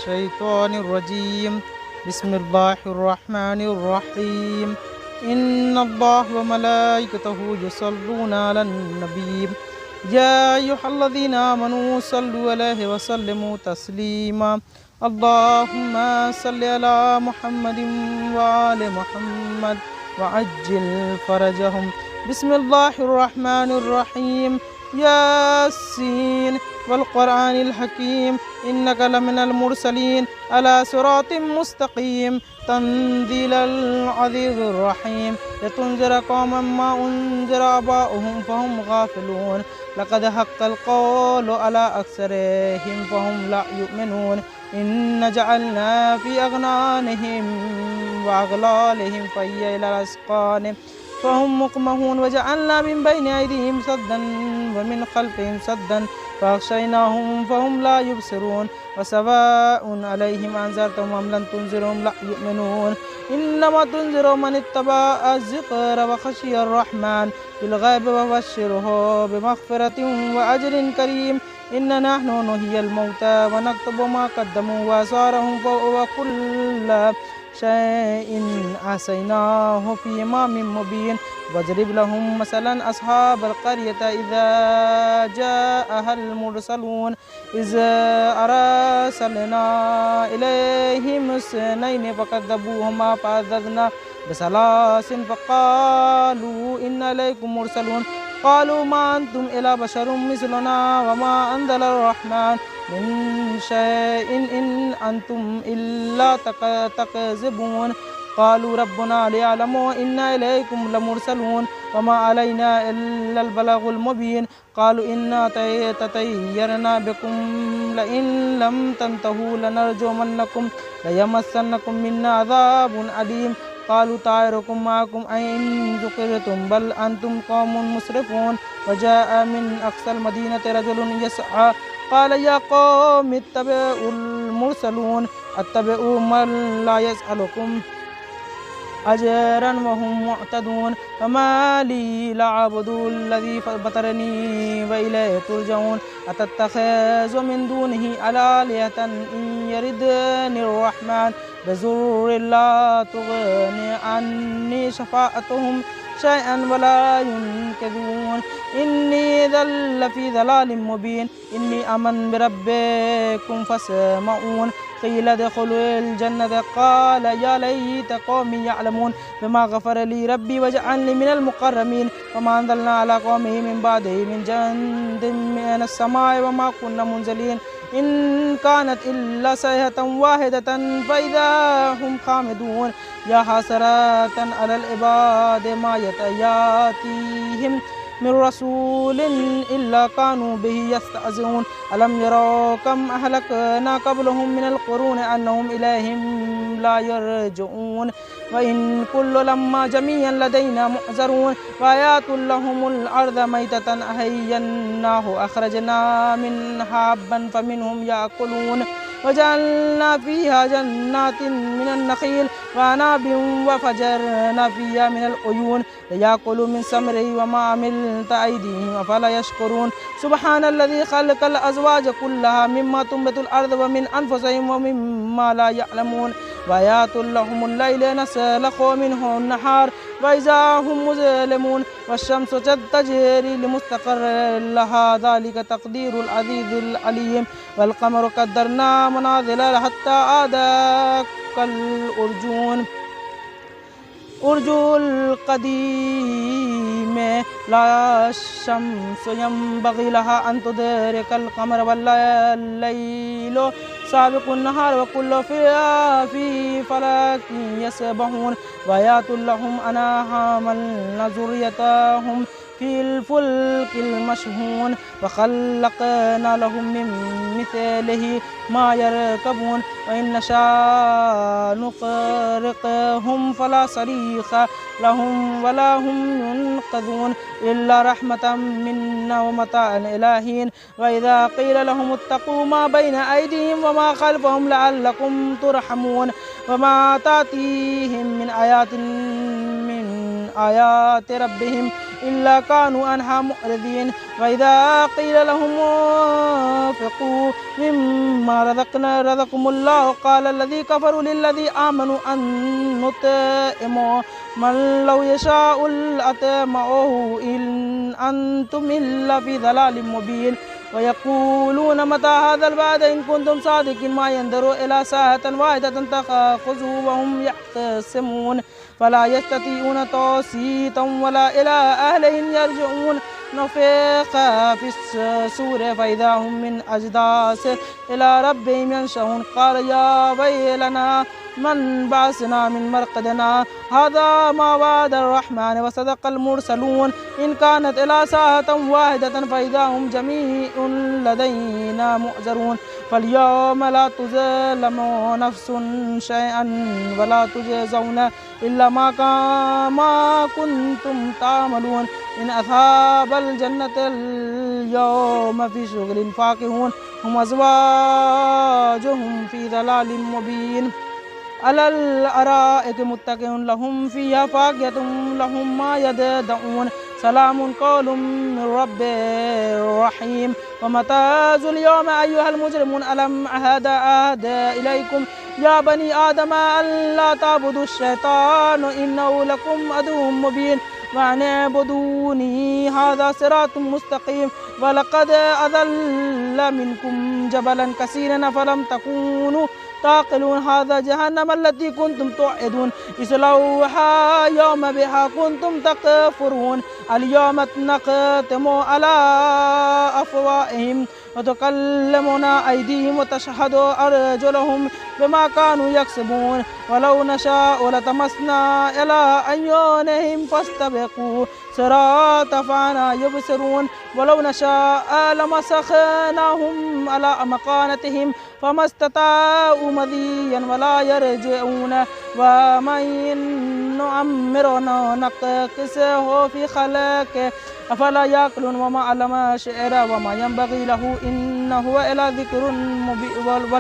الشيطان الرجيم بسم الله الرحمن الرحيم إن الله وملائكته يصلون على النبي يا أيها الذين آمنوا صلوا عليه وسلموا تسليما اللهم صل على محمد وآل محمد وعجل فرجهم بسم الله الرحمن الرحيم ياسين والقرآن الحكيم إنك لمن المرسلين على صراط مستقيم تنزيل العزيز الرحيم لتنذر قوما ما أنذر آباؤهم فهم غافلون لقد حق القول على أكثرهم فهم لا يؤمنون إن جعلنا في أغنانهم وأغلالهم فهي إلى الأذقان فهم مقمحون وجعلنا من بين أيديهم سدا ومن خلفهم سدا فأغشيناهم فهم لا يبصرون وسواء عليهم أنذرتهم أم لم تنذرهم لا يؤمنون إنما تنذر من اتبع الذكر وخشي الرحمن بالغيب وبشره بمغفرة وأجر كريم إن نحن نحيي الموتى ونكتب ما قدموا وآثارهم وكل شيء أحصيناه في إمام مبين واضرب لهم مثلا أصحاب القرية إذا جاءها المرسلون إذ أرسلنا إليهم اثنين فكذبوهما فعززنا بثلاث فقالوا إن إليكم مرسلون قالوا ما أنتم إلا بشر مثلنا وما أنزل الرحمن من شيء إن أنتم إلا تكذبون قالوا ربنا ليعلم إنا إليكم لمرسلون وما علينا إلا البلاغ المبين قالوا إنا تطيرنا بكم لئن لم تنتهوا لنرجمنكم ليمسنكم منا عذاب أليم قالوا طائركم معكم أئن ذكرتم بل أنتم قوم مسرفون وجاء من أقصى المدينة رجل يسعى قال يا قوم اتبعوا المرسلون اتبعوا من لا يسألكم أجرا وهم معتدون فما لي لا أعبد الذي فطرني وإليه ترجعون أتتخذ من دونه آلهة إن يردني الرحمن بضر لا تغني عني شفاعتهم شيئا ولا ينقذون إني ذل في ضلال مبين إني آمن بربكم فاسمعون قيل ادخلوا الجنة قال يا ليت قومي يعلمون بما غفر لي ربي وجعلني من المكرمين وما أنزلنا على قومه من بعده من جند من السماء وما كنا منزلين إن كانت إلا صيحة واحدة فإذا هم خامدون يا حسرة على العباد ما يأتيهم من رسول إلا كانوا به يستهزئون ألم يروا كم أهلكنا قبلهم من القرون أنهم إليهم لا يرجعون وإن كل لما جميعا لدينا محضرون وآيات لهم الأرض ميتة أحييناه أخرجنا منها حبا فمنهم يأكلون وجعلنا فيها جنات من النخيل وأعناب وفجرنا فيها من العيون ليأكلوا من ثمره وما عملت أيديهم أفلا يشكرون سبحان الذي خلق الأزواج كلها مما تنبت الأرض ومن أنفسهم ومما لا يعلمون وآيات لهم الليل نسلخ منه النهار وإذا هم مظلمون والشمس تجري لمستقر لها ذلك تقدير العزيز العليم والقمر قدرنا منازل حتى عاد كالأرجون أرجو القديم لا الشمس ينبغي لها أن تدرك القمر ولا الليل سابق النهار وكل في فلك يسبحون وآيات لهم أنا حملنا ذريتهم في الفلك المشحون وخلقنا لهم من مثله ما يركبون وإن نشاء نغرقهم فلا صريخ لهم ولا هم ينقذون إلا رحمة منا ومتاعا إلى حين وإذا قيل لهم اتقوا ما بين أيديهم وما خلفهم لعلكم ترحمون وما تأتيهم من آيات من آيات ربهم إلا كانوا عنها معرضين وإذا قيل لهم انفقوا مما رزقكم الله قال الذي كفروا للذي آمنوا أن نطعم من لو يشاء لأطعمه إن أنتم إلا في ضلال مبين ويقولون متى هذا الوعد إن كنتم صادقين ما ينظروا إلى ساعة واحدة تأخذوا وهم يختصمون فلا يستطيعون توصيتا ولا إلى أهلهم يرجعون نفخ في الصور فإذا هم من أجداث إلى ربهم ينشرون قال يا ويلنا من بعثنا من مرقدنا هذا ما وعد الرحمن وصدق المرسلون إن كانت إلى ساعة واحدة فإذا هم جميع لدينا محضرون فاليوم لا تظلم نفس شيئا ولا تجزون إلا ما كنتم تعملون إن أصحاب الجنة اليوم في شغل فاكهون هم أزواجهم في ظلال مبين على الأرائك متكئون لهم فيها فاكهة لهم ما يدعون سلام قول من رب رحيم ومتاز اليوم أيها المجرمون ألم أهد إليكم يا بني آدم ألا تعبدوا الشيطان إنه لكم عدو مبين وأن اعبدوني هذا صراط مستقيم ولقد أضل منكم جبلا كثيرا فلم تكونوا تعقلون هذا جهنم التي كنتم توعدون اصلوها يوم بها كنتم تكفرون اليوم نختم على أفواههم وتكلمنا أيديهم وتشهد أرجلهم بما كانوا يكسبون ولو نشاء لطمسنا إلى أعينهم فاستبقوا صراط فأنا يبصرون ولو نشاء لمسخناهم على مكانتهم فما استطاعوا مضيا ولا يرجعون ومن نعمرنا نقصه في خلقه أفلا يأكلون وما علم شعر وما ينبغي له إنه إلى ذكر مبين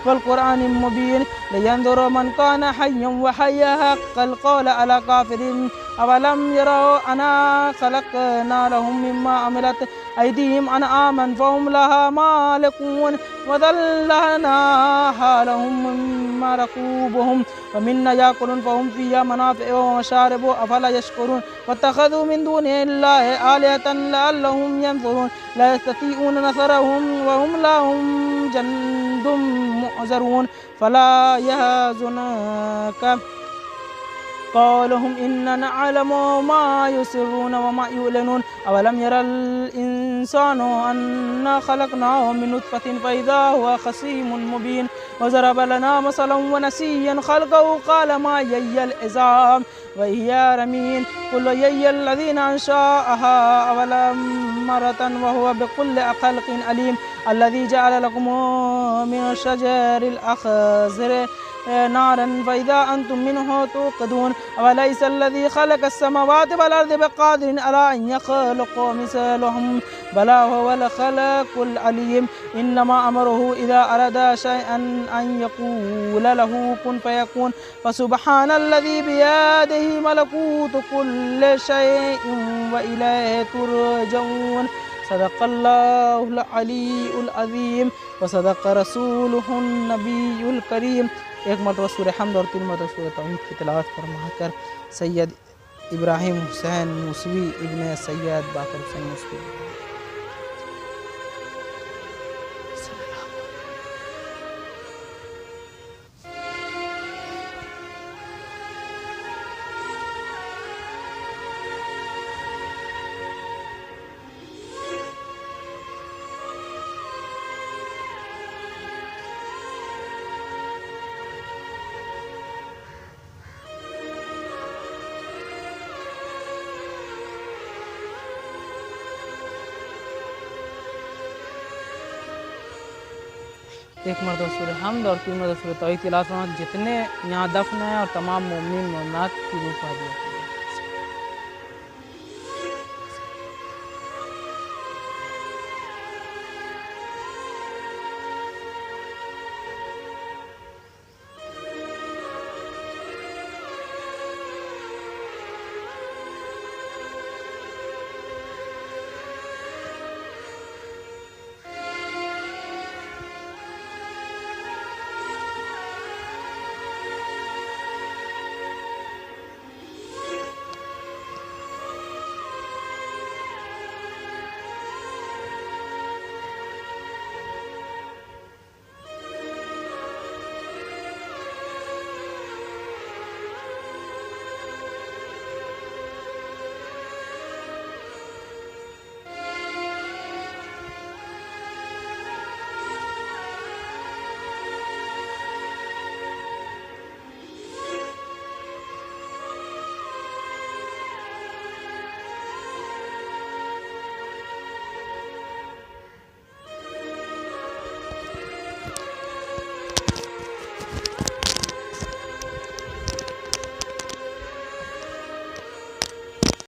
والقرآن مبين لينظر من كان حيا وحيا حق القول على كافر أولم يروا أنا خلقنا لهم مما عملت أيديهم أنعاما فهم لها مالكون وذللنا حالهم مما ركوبهم ومنا يأكلون فهم فيها منافع ومشارب أفلا يشكرون واتخذوا من دون الله آلهة لعلهم ينظرون لا يستطيعون نصرهم وهم لهم جند محضرون فلا يحزنك قولهم إننا نعلم ما يسرون وما يعلنون أولم يرى الإنسان أنا خلقناه من نطفة فإذا هو خصيم مبين وضرب لنا مثلا ونسيا خلقه قال ما يي العظام وهي رميم قل يي الذين أنشأها أول مرة وهو بكل خلق عليم الذي جعل لكم من شجر الأخضر نارا فإذا أنتم منه توقدون أوليس الذي خلق السماوات والأرض بقادر على أن يخلق مثلهم بلى هو الخلق العليم إنما أمره إذا أراد شيئا أن يقول له كن فيكون فسبحان الذي بيده ملكوت كل شيء وإليه ترجعون صدق الله العلي العظيم وصدق رسوله النبي الكريم ایک مرتبہ سورہ حمد اور 3 مرتبہ سورہ توحید کی تلاوت فرما کر سید ابراہیم حسین موسوی ابن سید باقر حسین موسوی ایک مرتبہ سورہ حمد اور 3 مرتبہ سورہ توحید کی تلاوت فرما جتنے یہاں دفن ہیں اور تمام مومنین مومنات کی روح پا دیا